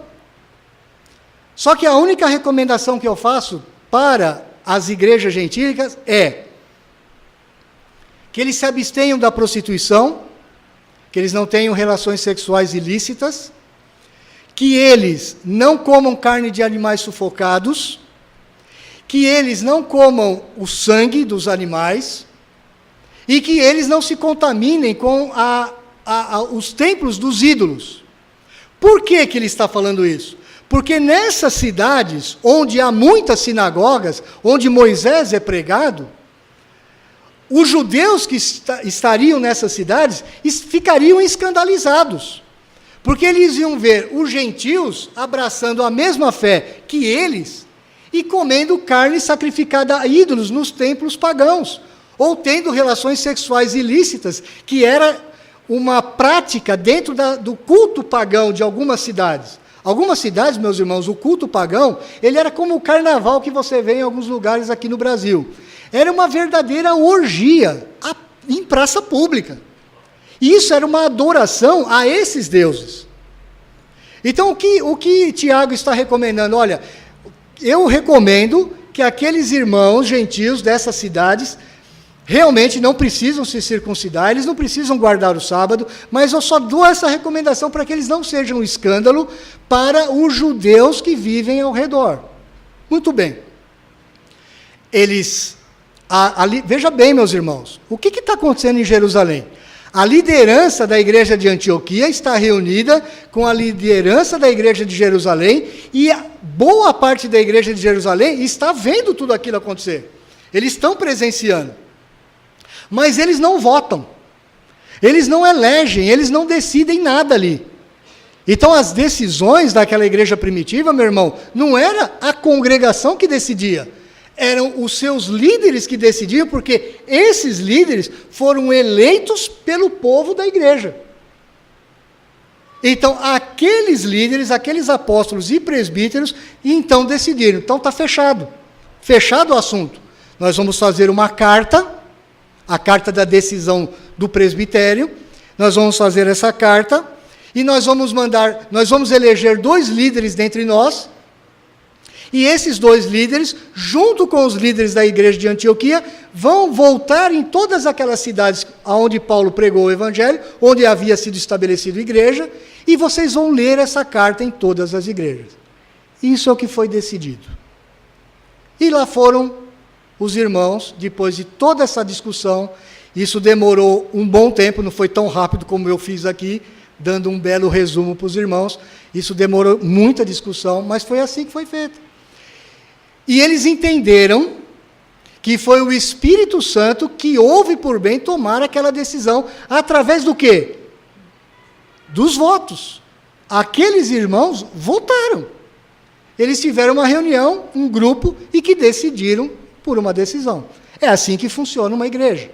Só que a única recomendação que eu faço para as igrejas gentílicas é que eles se abstenham da prostituição, que eles não tenham relações sexuais ilícitas, que eles não comam carne de animais sufocados, que eles não comam o sangue dos animais, e que eles não se contaminem com os templos dos ídolos. Por que ele está falando isso? Porque nessas cidades, onde há muitas sinagogas, onde Moisés é pregado, os judeus que estariam nessas cidades ficariam escandalizados, porque eles iam ver os gentios abraçando a mesma fé que eles e comendo carne sacrificada a ídolos nos templos pagãos, ou tendo relações sexuais ilícitas, que era uma prática dentro do culto pagão de algumas cidades. Algumas cidades, meus irmãos, o culto pagão, ele era como o carnaval que você vê em alguns lugares aqui no Brasil. Era uma verdadeira orgia em praça pública. E isso era uma adoração a esses deuses. Então, o que Tiago está recomendando? Olha, eu recomendo que aqueles irmãos gentios dessas cidades realmente não precisam se circuncidar, eles não precisam guardar o sábado, mas eu só dou essa recomendação para que eles não sejam um escândalo para os judeus que vivem ao redor. Muito bem. Veja bem, meus irmãos, o que está acontecendo em Jerusalém? A liderança da igreja de Antioquia está reunida com a liderança da igreja de Jerusalém, e boa parte da igreja de Jerusalém está vendo tudo aquilo acontecer. Eles estão presenciando. Mas eles não votam, eles não elegem, eles não decidem nada ali. Então as decisões daquela igreja primitiva, meu irmão, não era a congregação que decidia, eram os seus líderes que decidiam, porque esses líderes foram eleitos pelo povo da igreja. Então aqueles líderes, aqueles apóstolos e presbíteros, então decidiram. Então está fechado o assunto. Nós vamos fazer uma carta, a carta da decisão do presbitério, nós vamos fazer essa carta, e nós vamos eleger 2 líderes dentre nós, e esses 2 líderes, junto com os líderes da igreja de Antioquia, vão voltar em todas aquelas cidades onde Paulo pregou o evangelho, onde havia sido estabelecido igreja, e vocês vão ler essa carta em todas as igrejas. Isso é o que foi decidido. E lá foram os irmãos, depois de toda essa discussão. Isso demorou um bom tempo, não foi tão rápido como eu fiz aqui, dando um belo resumo para os irmãos. Isso demorou muita discussão, mas foi assim que foi feito. E eles entenderam que foi o Espírito Santo que houve por bem tomar aquela decisão, através do quê? Dos votos. Aqueles irmãos votaram. Eles tiveram uma reunião, um grupo, e que decidiram por uma decisão. É assim que funciona uma igreja.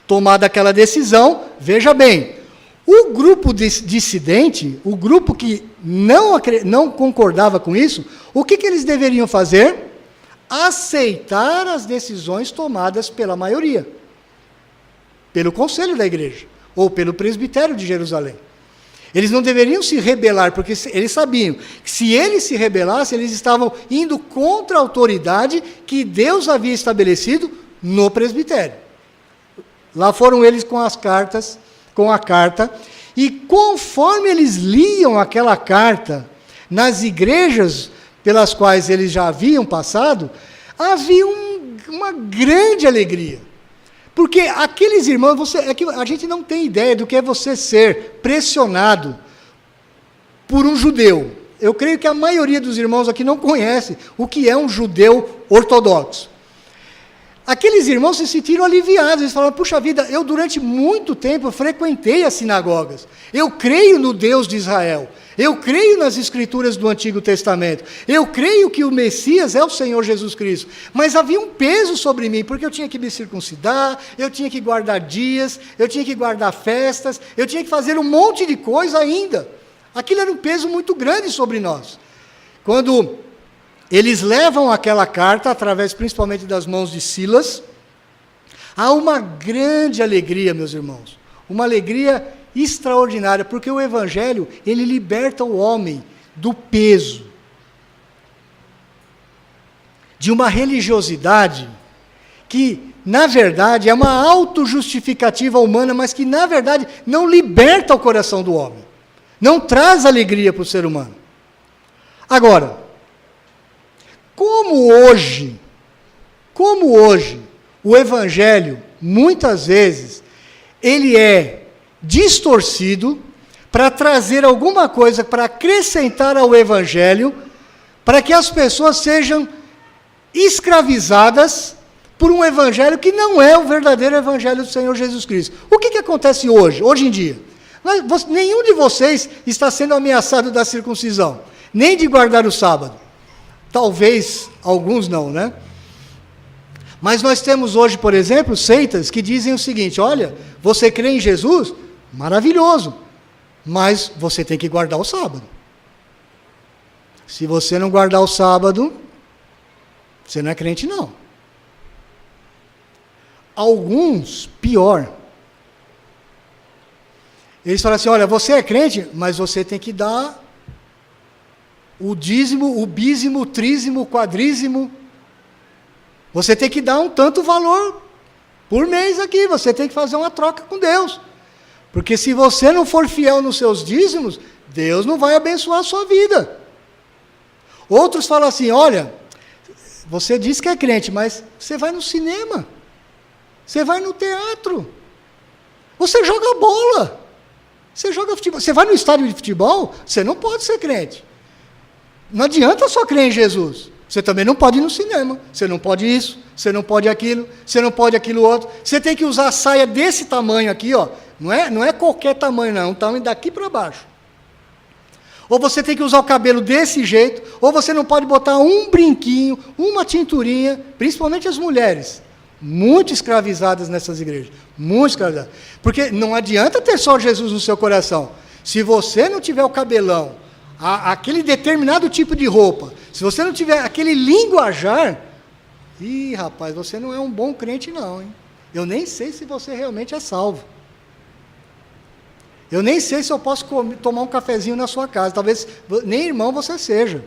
Tomada aquela decisão, veja bem, o grupo dissidente, o grupo que não concordava com isso, o que eles deveriam fazer? Aceitar as decisões tomadas pela maioria, pelo conselho da igreja, ou pelo presbitério de Jerusalém. Eles não deveriam se rebelar, porque eles sabiam que se eles se rebelassem, eles estavam indo contra a autoridade que Deus havia estabelecido no presbitério. Lá foram eles com a carta, e conforme eles liam aquela carta nas igrejas pelas quais eles já haviam passado, havia uma grande alegria. Porque aqueles irmãos, é que a gente não tem ideia do que é você ser pressionado por um judeu. Eu creio que a maioria dos irmãos aqui não conhece o que é um judeu ortodoxo. Aqueles irmãos se sentiram aliviados, eles falaram, puxa vida, eu durante muito tempo frequentei as sinagogas, eu creio no Deus de Israel, eu creio nas escrituras do Antigo Testamento, eu creio que o Messias é o Senhor Jesus Cristo, mas havia um peso sobre mim, porque eu tinha que me circuncidar, eu tinha que guardar dias, eu tinha que guardar festas, eu tinha que fazer um monte de coisa ainda. Aquilo era um peso muito grande sobre nós. Quando eles levam aquela carta, através principalmente das mãos de Silas, há uma grande alegria, meus irmãos, uma alegria extraordinária, porque o Evangelho, ele liberta o homem do peso de uma religiosidade que, na verdade, é uma autojustificativa humana, mas que, na verdade, não liberta o coração do homem, não traz alegria para o ser humano. Agora, como hoje, o Evangelho, muitas vezes, ele é distorcido para trazer alguma coisa, para acrescentar ao Evangelho, para que as pessoas sejam escravizadas por um Evangelho que não é o verdadeiro Evangelho do Senhor Jesus Cristo. O que acontece hoje em dia? Nenhum de vocês está sendo ameaçado da circuncisão, nem de guardar o sábado. Talvez alguns não, né? Mas nós temos hoje, por exemplo, seitas que dizem o seguinte: olha, você crê em Jesus? Maravilhoso, mas você tem que guardar o sábado. Se você não guardar o sábado, você não é crente, não. Alguns, pior. Eles falam assim: olha, você é crente, mas você tem que dar o dízimo, o bízimo, o trízimo, o quadrízimo. Você tem que dar um tanto valor por mês aqui, você tem que fazer uma troca com Deus. Porque se você não for fiel nos seus dízimos, Deus não vai abençoar a sua vida. Outros falam assim: olha, você diz que é crente, mas você vai no cinema, você vai no teatro, você joga bola, você joga futebol, você vai no estádio de futebol, você não pode ser crente. Não adianta só crer em Jesus. Você também não pode ir no cinema, você não pode isso, você não pode aquilo, você não pode aquilo outro. Você tem que usar a saia desse tamanho aqui, ó. Não é qualquer tamanho, não, é um tamanho daqui para baixo. Ou você tem que usar o cabelo desse jeito, ou você não pode botar um brinquinho, uma tinturinha, principalmente as mulheres, muito escravizadas nessas igrejas, muito escravizadas. Porque não adianta ter só Jesus no seu coração. Se você não tiver o cabelão, aquele determinado tipo de roupa, se você não tiver aquele linguajar, rapaz, você não é um bom crente não, hein? Eu nem sei se você realmente é salvo. Eu nem sei se eu posso tomar um cafezinho na sua casa, talvez nem irmão você seja.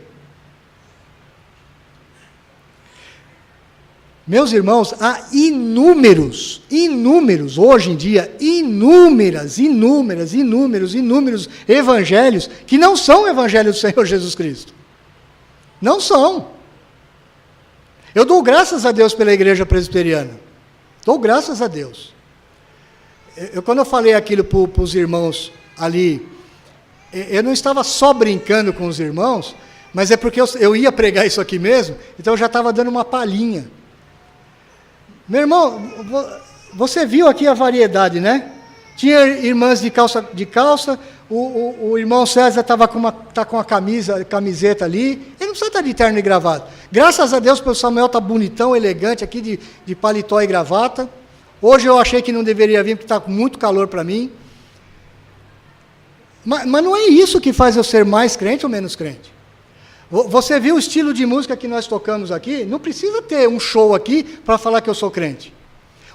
Meus irmãos, há inúmeros, hoje em dia, inúmeros evangelhos que não são o evangelho do Senhor Jesus Cristo. Não são. Eu dou graças a Deus pela igreja presbiteriana. Dou graças a Deus. Quando eu falei aquilo para os irmãos ali, eu não estava só brincando com os irmãos, mas é porque eu ia pregar isso aqui mesmo, então eu já estava dando uma palhinha. Meu irmão, você viu aqui a variedade, né? Tinha irmãs de calça, o irmão César está com a camiseta ali, ele não precisa estar de terno e gravata. Graças a Deus, o Samuel está bonitão, elegante, aqui de paletó e gravata. Hoje eu achei que não deveria vir, porque está com muito calor para mim. Mas não é isso que faz eu ser mais crente ou menos crente. Você viu o estilo de música que nós tocamos aqui? Não precisa ter um show aqui para falar que eu sou crente.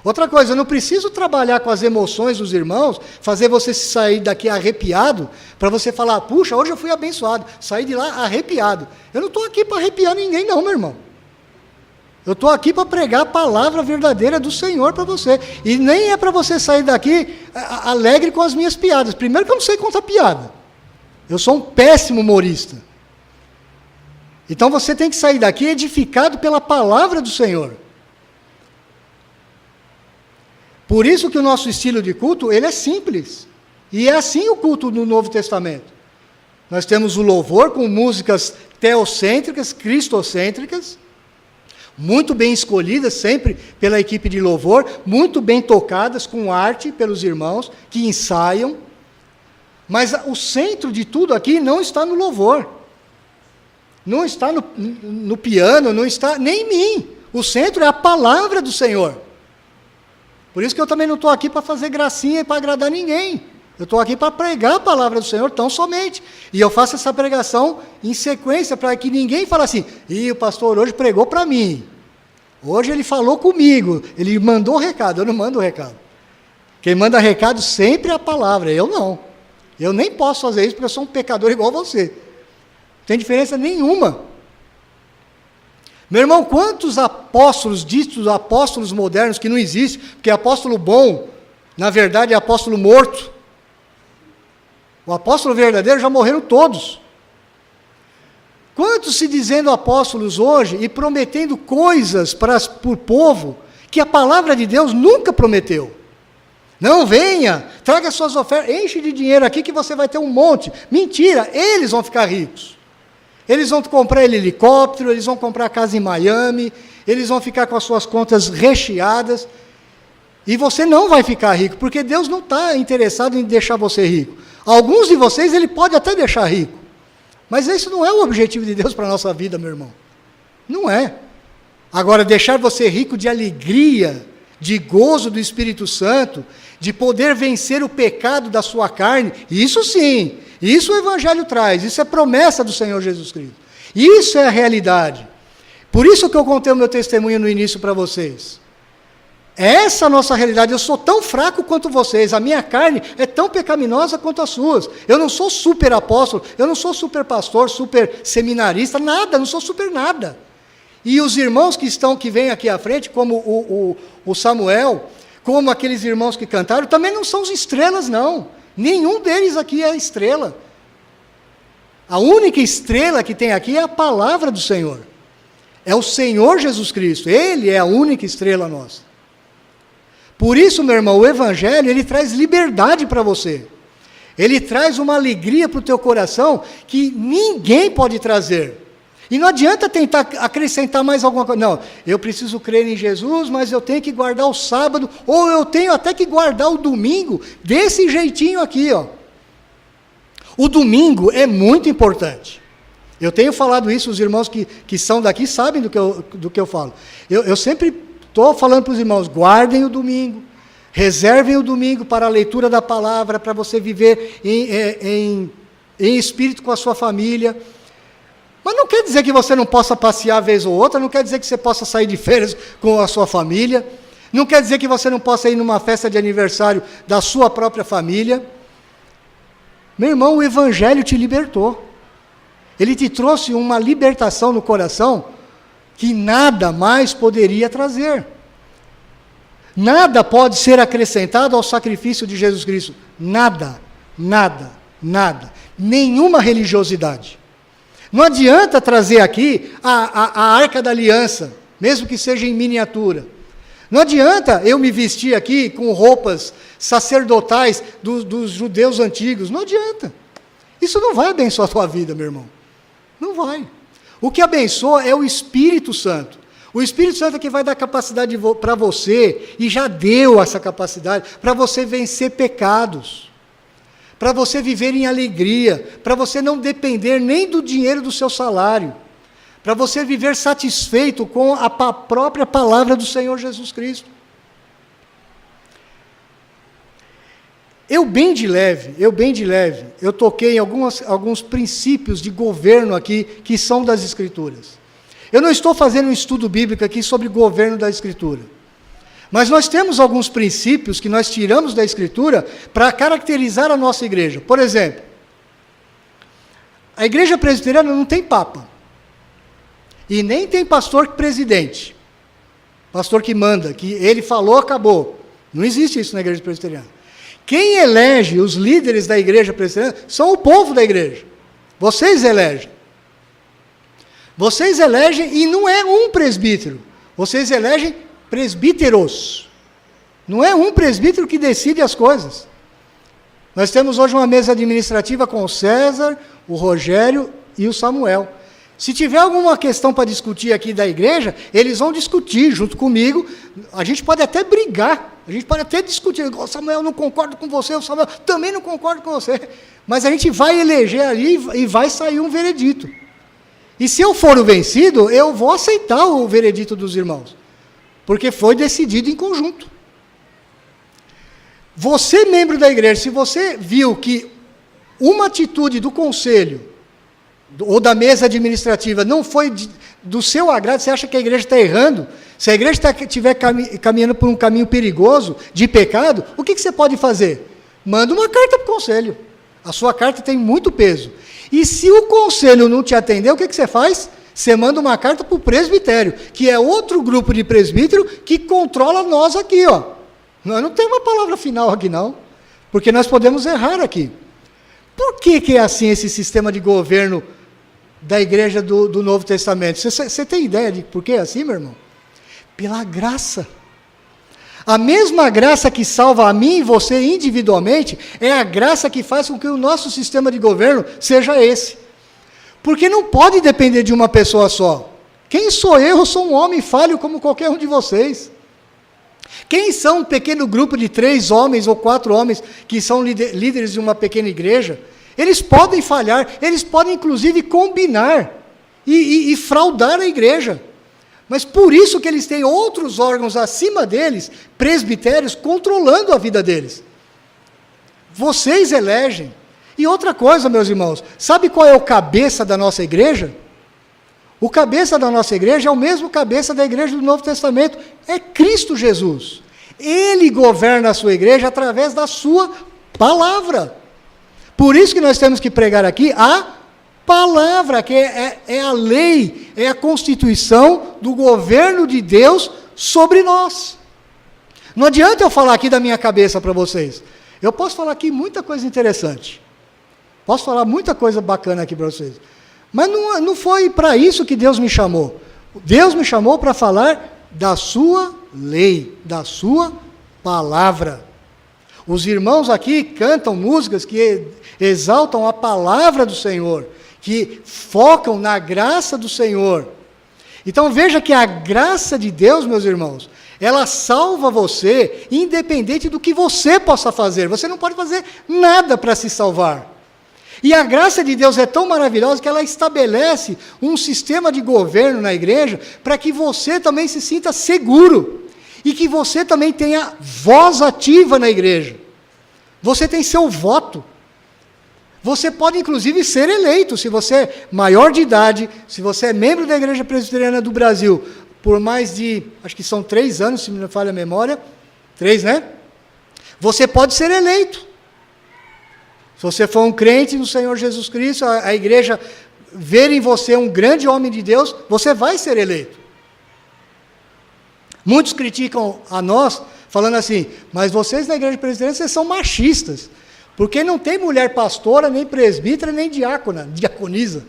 Outra coisa, eu não preciso trabalhar com as emoções dos irmãos, fazer você sair daqui arrepiado, para você falar: puxa, hoje eu fui abençoado, saí de lá arrepiado. Eu não estou aqui para arrepiar ninguém não, meu irmão. Eu estou aqui para pregar a palavra verdadeira do Senhor para você. E nem é para você sair daqui alegre com as minhas piadas. Primeiro que eu não sei contar piada. Eu sou um péssimo humorista. Então você tem que sair daqui edificado pela palavra do Senhor. Por isso que o nosso estilo de culto, ele é simples. E é assim o culto no Novo Testamento. Nós temos o louvor com músicas teocêntricas, cristocêntricas, muito bem escolhidas sempre pela equipe de louvor, muito bem tocadas com arte pelos irmãos que ensaiam. Mas o centro de tudo aqui não está no louvor. Não está no piano, não está nem em mim. O centro é a palavra do Senhor. Por isso que eu também não estou aqui para fazer gracinha e para agradar ninguém. Eu estou aqui para pregar a palavra do Senhor tão somente. E eu faço essa pregação em sequência para que ninguém fale assim: o pastor hoje pregou para mim. Hoje ele falou comigo, ele mandou o recado, eu não mando o recado. Quem manda recado sempre é a palavra, eu não. Eu nem posso fazer isso porque eu sou um pecador igual você. Não tem diferença nenhuma. Meu irmão, quantos apóstolos, ditos apóstolos modernos, que não existem, porque apóstolo bom, na verdade, é apóstolo morto. O apóstolo verdadeiro já morreram todos. Quantos se dizendo apóstolos hoje e prometendo coisas para o povo que a palavra de Deus nunca prometeu? Não, venha, traga suas ofertas, enche de dinheiro aqui que você vai ter um monte. Mentira, eles vão ficar ricos. Eles vão comprar helicóptero, eles vão comprar casa em Miami, eles vão ficar com as suas contas recheadas. E você não vai ficar rico, porque Deus não está interessado em deixar você rico. Alguns de vocês Ele pode até deixar rico. Mas esse não é o objetivo de Deus para a nossa vida, meu irmão. Não é. Agora, deixar você rico de alegria, de gozo do Espírito Santo, de poder vencer o pecado da sua carne, isso sim, isso o Evangelho traz, isso é promessa do Senhor Jesus Cristo. Isso é a realidade. Por isso que eu contei o meu testemunho no início para vocês. Essa é a nossa realidade. Eu sou tão fraco quanto vocês, a minha carne é tão pecaminosa quanto as suas. Eu não sou super apóstolo, eu não sou super pastor, super seminarista, nada, não sou super nada. E os irmãos que vêm aqui à frente, como o Samuel, como aqueles irmãos que cantaram, também não são estrelas, não. Nenhum deles aqui é estrela. A única estrela que tem aqui é a palavra do Senhor. É o Senhor Jesus Cristo. Ele é a única estrela nossa. Por isso, meu irmão, o Evangelho, ele traz liberdade para você. Ele traz uma alegria para o teu coração que ninguém pode trazer. E não adianta tentar acrescentar mais alguma coisa. Não, eu preciso crer em Jesus, mas eu tenho que guardar o sábado, ou eu tenho até que guardar o domingo, desse jeitinho aqui, ó. O domingo é muito importante. Eu tenho falado isso, os irmãos que são daqui sabem do que eu falo. Eu sempre estou falando para os irmãos, guardem o domingo, reservem o domingo para a leitura da palavra, para você viver em espírito com a sua família. Mas não quer dizer que você não possa passear vez ou outra, não quer dizer que você possa sair de férias com a sua família, não quer dizer que você não possa ir numa festa de aniversário da sua própria família. Meu irmão, o Evangelho te libertou. Ele te trouxe uma libertação no coração que nada mais poderia trazer. Nada pode ser acrescentado ao sacrifício de Jesus Cristo. Nada, nada, nada. Nenhuma religiosidade. Não adianta trazer aqui a Arca da Aliança, mesmo que seja em miniatura. Não adianta eu me vestir aqui com roupas sacerdotais dos judeus antigos. Não adianta. Isso não vai abençoar a tua vida, meu irmão. Não vai. O que abençoa é o Espírito Santo. O Espírito Santo é que vai dar capacidade para você, e já deu essa capacidade, para você vencer pecados, para você viver em alegria, para você não depender nem do dinheiro do seu salário, para você viver satisfeito com a própria palavra do Senhor Jesus Cristo. Eu bem de leve, eu toquei em alguns princípios de governo aqui, que são das Escrituras. Eu não estou fazendo um estudo bíblico aqui sobre governo da Escritura. Mas nós temos alguns princípios que nós tiramos da Escritura para caracterizar a nossa igreja. Por exemplo, a igreja presbiteriana não tem papa. E nem tem pastor presidente. Pastor que manda, que ele falou, acabou. Não existe isso na igreja presbiteriana. Quem elege os líderes da igreja presbiteriana são o povo da igreja. Vocês elegem. Vocês elegem, e não é um presbítero. Vocês elegem presbíteros. Não é um presbítero que decide as coisas. Nós temos hoje uma mesa administrativa com o César, o Rogério e o Samuel. Se tiver alguma questão para discutir aqui da igreja, eles vão discutir junto comigo. A gente pode até brigar, a gente pode até discutir. O Samuel, não concordo com você, o Samuel também não concordo com você. Mas a gente vai eleger ali e vai sair um veredito. E se eu for o vencido, eu vou aceitar o veredito dos irmãos. Porque foi decidido em conjunto. Você, membro da igreja, se você viu que uma atitude do conselho ou da mesa administrativa, não foi do seu agrado, você acha que a igreja está errando? Se a igreja estiver caminhando por um caminho perigoso, de pecado, o que você pode fazer? Manda uma carta para o conselho. A sua carta tem muito peso. E se o conselho não te atender, o que você faz? Você manda uma carta para o presbitério, que é outro grupo de presbítero que controla nós aqui, ó. Nós não temos uma palavra final aqui, não. Porque nós podemos errar aqui. Por que é assim esse sistema de governo da igreja do Novo Testamento? Você tem ideia de por que é assim, meu irmão? Pela graça. A mesma graça que salva a mim e você individualmente, é a graça que faz com que o nosso sistema de governo seja esse. Porque não pode depender de uma pessoa só. Quem sou eu? Eu sou um homem falho como qualquer um de vocês. Quem são um pequeno grupo de 3 homens ou 4 homens que são líderes de uma pequena igreja? Eles podem falhar, eles podem inclusive combinar e fraudar a igreja. Mas por isso que eles têm outros órgãos acima deles, presbitérios, controlando a vida deles. Vocês elegem. E outra coisa, meus irmãos, sabe qual é o cabeça da nossa igreja? O cabeça da nossa igreja é o mesmo cabeça da igreja do Novo Testamento, é Cristo Jesus. Ele governa a sua igreja através da sua palavra. Por isso que nós temos que pregar aqui a palavra, que é a lei, é a constituição do governo de Deus sobre nós. Não adianta eu falar aqui da minha cabeça para vocês. Eu posso falar aqui muita coisa interessante. Posso falar muita coisa bacana aqui para vocês. Mas não foi para isso que Deus me chamou. Deus me chamou para falar da sua lei, da sua palavra. Os irmãos aqui cantam músicas que exaltam a palavra do Senhor, que focam na graça do Senhor. Então veja que a graça de Deus, meus irmãos, ela salva você, independente do que você possa fazer. Você não pode fazer nada para se salvar. E a graça de Deus é tão maravilhosa que ela estabelece um sistema de governo na igreja para que você também se sinta seguro e que você também tenha voz ativa na igreja. Você tem seu voto. Você pode, inclusive, ser eleito, se você é maior de idade, se você é membro da Igreja Presbiteriana do Brasil, por mais de, acho que são 3 anos, se me não falha a memória, 3, né? Você pode ser eleito. Se você for um crente no Senhor Jesus Cristo, a igreja ver em você um grande homem de Deus, você vai ser eleito. Muitos criticam a nós, falando assim, mas vocês na Igreja Presbiteriana, vocês são machistas, porque não tem mulher pastora, nem presbítera, nem diaconisa.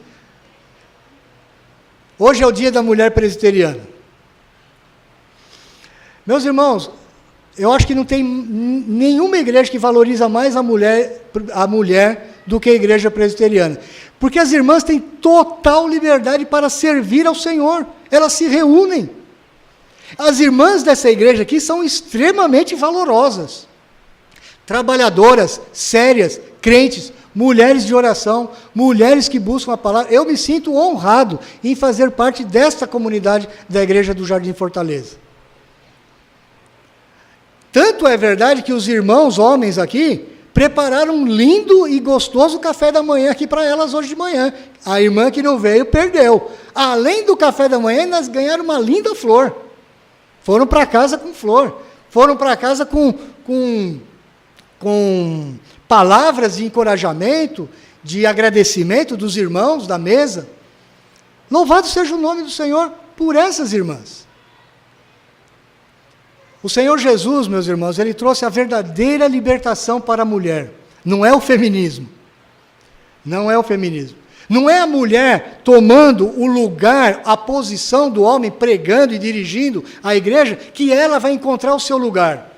Hoje é o dia da mulher presbiteriana. Meus irmãos, eu acho que não tem nenhuma igreja que valoriza mais a mulher do que a igreja presbiteriana. Porque as irmãs têm total liberdade para servir ao Senhor. Elas se reúnem. As irmãs dessa igreja aqui são extremamente valorosas. Trabalhadoras, sérias, crentes, mulheres de oração, mulheres que buscam a palavra. Eu me sinto honrado em fazer parte desta comunidade da Igreja do Jardim Fortaleza. Tanto é verdade que os irmãos homens aqui prepararam um lindo e gostoso café da manhã aqui para elas hoje de manhã. A irmã que não veio perdeu. Além do café da manhã, elas ganharam uma linda flor. Foram para casa com flor. Foram para casa com palavras de encorajamento, de agradecimento dos irmãos da mesa. Louvado seja o nome do Senhor por essas irmãs. O Senhor Jesus, meus irmãos, Ele trouxe a verdadeira libertação para a mulher. Não é o feminismo. Não é o feminismo. Não é a mulher tomando o lugar, a posição do homem, pregando e dirigindo a igreja, que ela vai encontrar o seu lugar.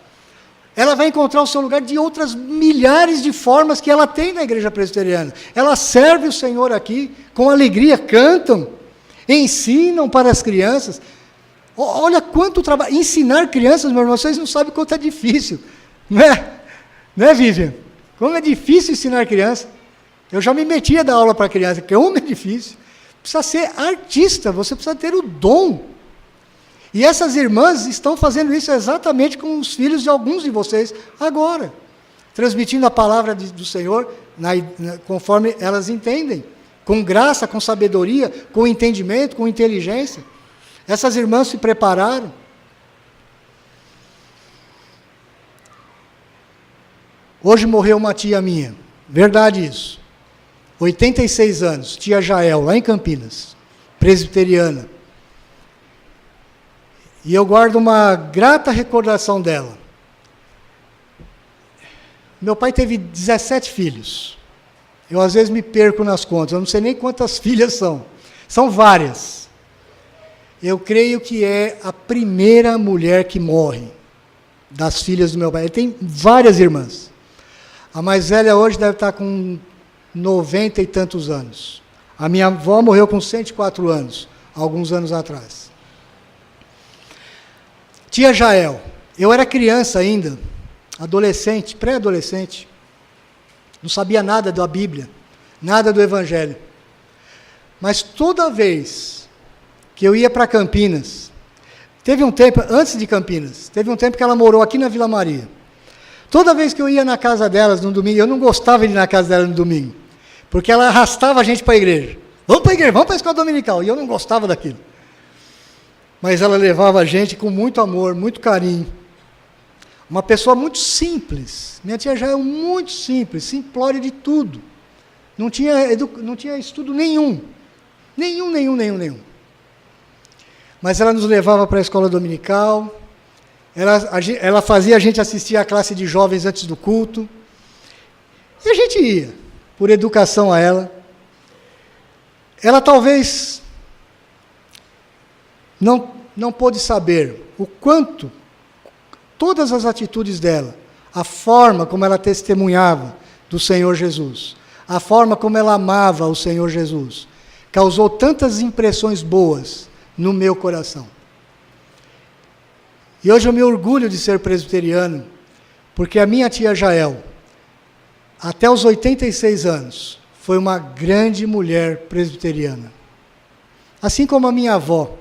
Ela vai encontrar o seu lugar de outras milhares de formas que ela tem na igreja presbiteriana. Ela serve o Senhor aqui com alegria, cantam, ensinam para as crianças. Olha quanto trabalho. Ensinar crianças, meus irmãos, vocês não sabem quanto é difícil. Não é, Vivian? Como é difícil ensinar criança. Eu já me metia a dar aula para criança, como é difícil. Precisa ser artista, você precisa ter o dom. E essas irmãs estão fazendo isso exatamente com os filhos de alguns de vocês agora. Transmitindo a palavra do Senhor conforme elas entendem. com graça, com sabedoria, com entendimento, com inteligência. Essas irmãs se prepararam. Hoje morreu uma tia minha, verdade isso, 86 anos, tia Jael, lá em Campinas, presbiteriana. E eu guardo uma grata recordação dela. Meu pai teve 17 filhos. Eu às vezes me perco nas contas, eu não sei nem quantas filhas são. São várias. Eu creio que é a primeira mulher que morre das filhas do meu pai. Ele tem várias irmãs. A mais velha hoje deve estar com 90 e tantos anos. A minha avó morreu com 104 anos, alguns anos atrás. Tia Jael, eu era criança ainda, adolescente, pré-adolescente, não sabia nada da Bíblia, nada do Evangelho. Mas toda vez que eu ia para Campinas, teve um tempo, antes de Campinas, teve um tempo que ela morou aqui na Vila Maria. Toda vez que eu ia na casa delas no domingo, eu não gostava de ir na casa dela no domingo, porque ela arrastava a gente para a igreja. Vamos para a igreja, vamos para a escola dominical. E eu não gostava daquilo. Mas ela levava a gente com muito amor, muito carinho. Uma pessoa muito simples. Minha tia já é muito simples, simplória de tudo. Não tinha estudo nenhum. Nenhum. Mas ela nos levava para a escola dominical. Ela fazia a gente assistir a classe de jovens antes do culto. E a gente ia, por educação a ela. Ela talvez não pôde saber o quanto todas as atitudes dela, a forma como ela testemunhava do Senhor Jesus, a forma como ela amava o Senhor Jesus, causou tantas impressões boas no meu coração. E hoje eu me orgulho de ser presbiteriano, porque a minha tia Jael, até os 86 anos, foi uma grande mulher presbiteriana. Assim como a minha avó,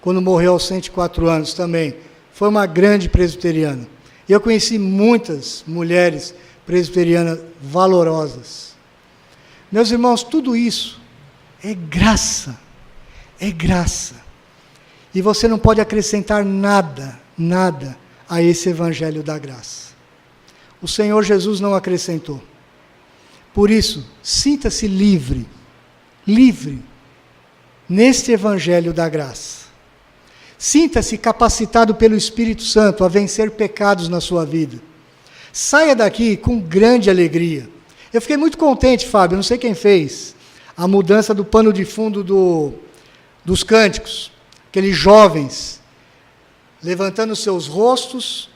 quando morreu aos 104 anos também, foi uma grande presbiteriana. E eu conheci muitas mulheres presbiterianas valorosas. Meus irmãos, tudo isso é graça. É graça. E você não pode acrescentar nada a esse evangelho da graça. O Senhor Jesus não acrescentou. Por isso, sinta-se livre, neste evangelho da graça. Sinta-se capacitado pelo Espírito Santo a vencer pecados na sua vida. Saia daqui com grande alegria. Eu fiquei muito contente, Fábio, não sei quem fez, a mudança do pano de fundo dos cânticos. Aqueles jovens levantando seus rostos,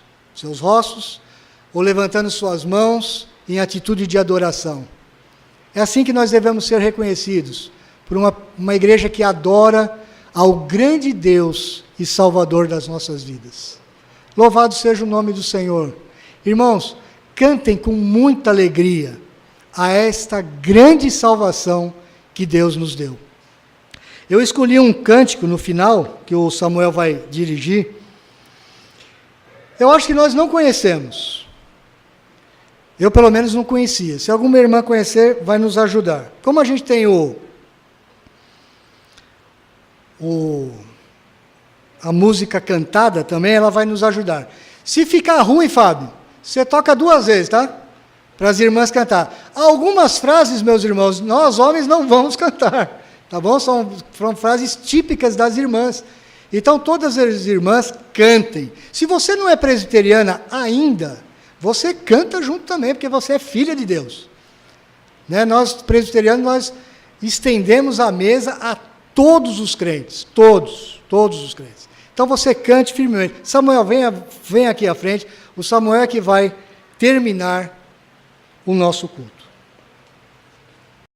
ou levantando suas mãos em atitude de adoração. É assim que nós devemos ser reconhecidos, por uma igreja que adora ao grande Deus e Salvador das nossas vidas. Louvado seja o nome do Senhor. Irmãos, cantem com muita alegria a esta grande salvação que Deus nos deu. Eu escolhi um cântico no final, que o Samuel vai dirigir. Eu acho que nós não conhecemos. Eu, pelo menos, não conhecia. Se alguma irmã conhecer, vai nos ajudar. Como a gente tem a música cantada também, ela vai nos ajudar. Se ficar ruim, Fábio, você toca 2 vezes, tá? Para as irmãs cantar. Algumas frases, meus irmãos, nós homens não vamos cantar, tá bom? São frases típicas das irmãs. Então, todas as irmãs cantem. Se você não é presbiteriana ainda, você canta junto também, porque você é filha de Deus. Né? Nós, presbiterianos, nós estendemos a mesa a todos os crentes, todos os crentes. Então, você cante firmemente. Samuel, vem aqui à frente. O Samuel é que vai terminar o nosso culto.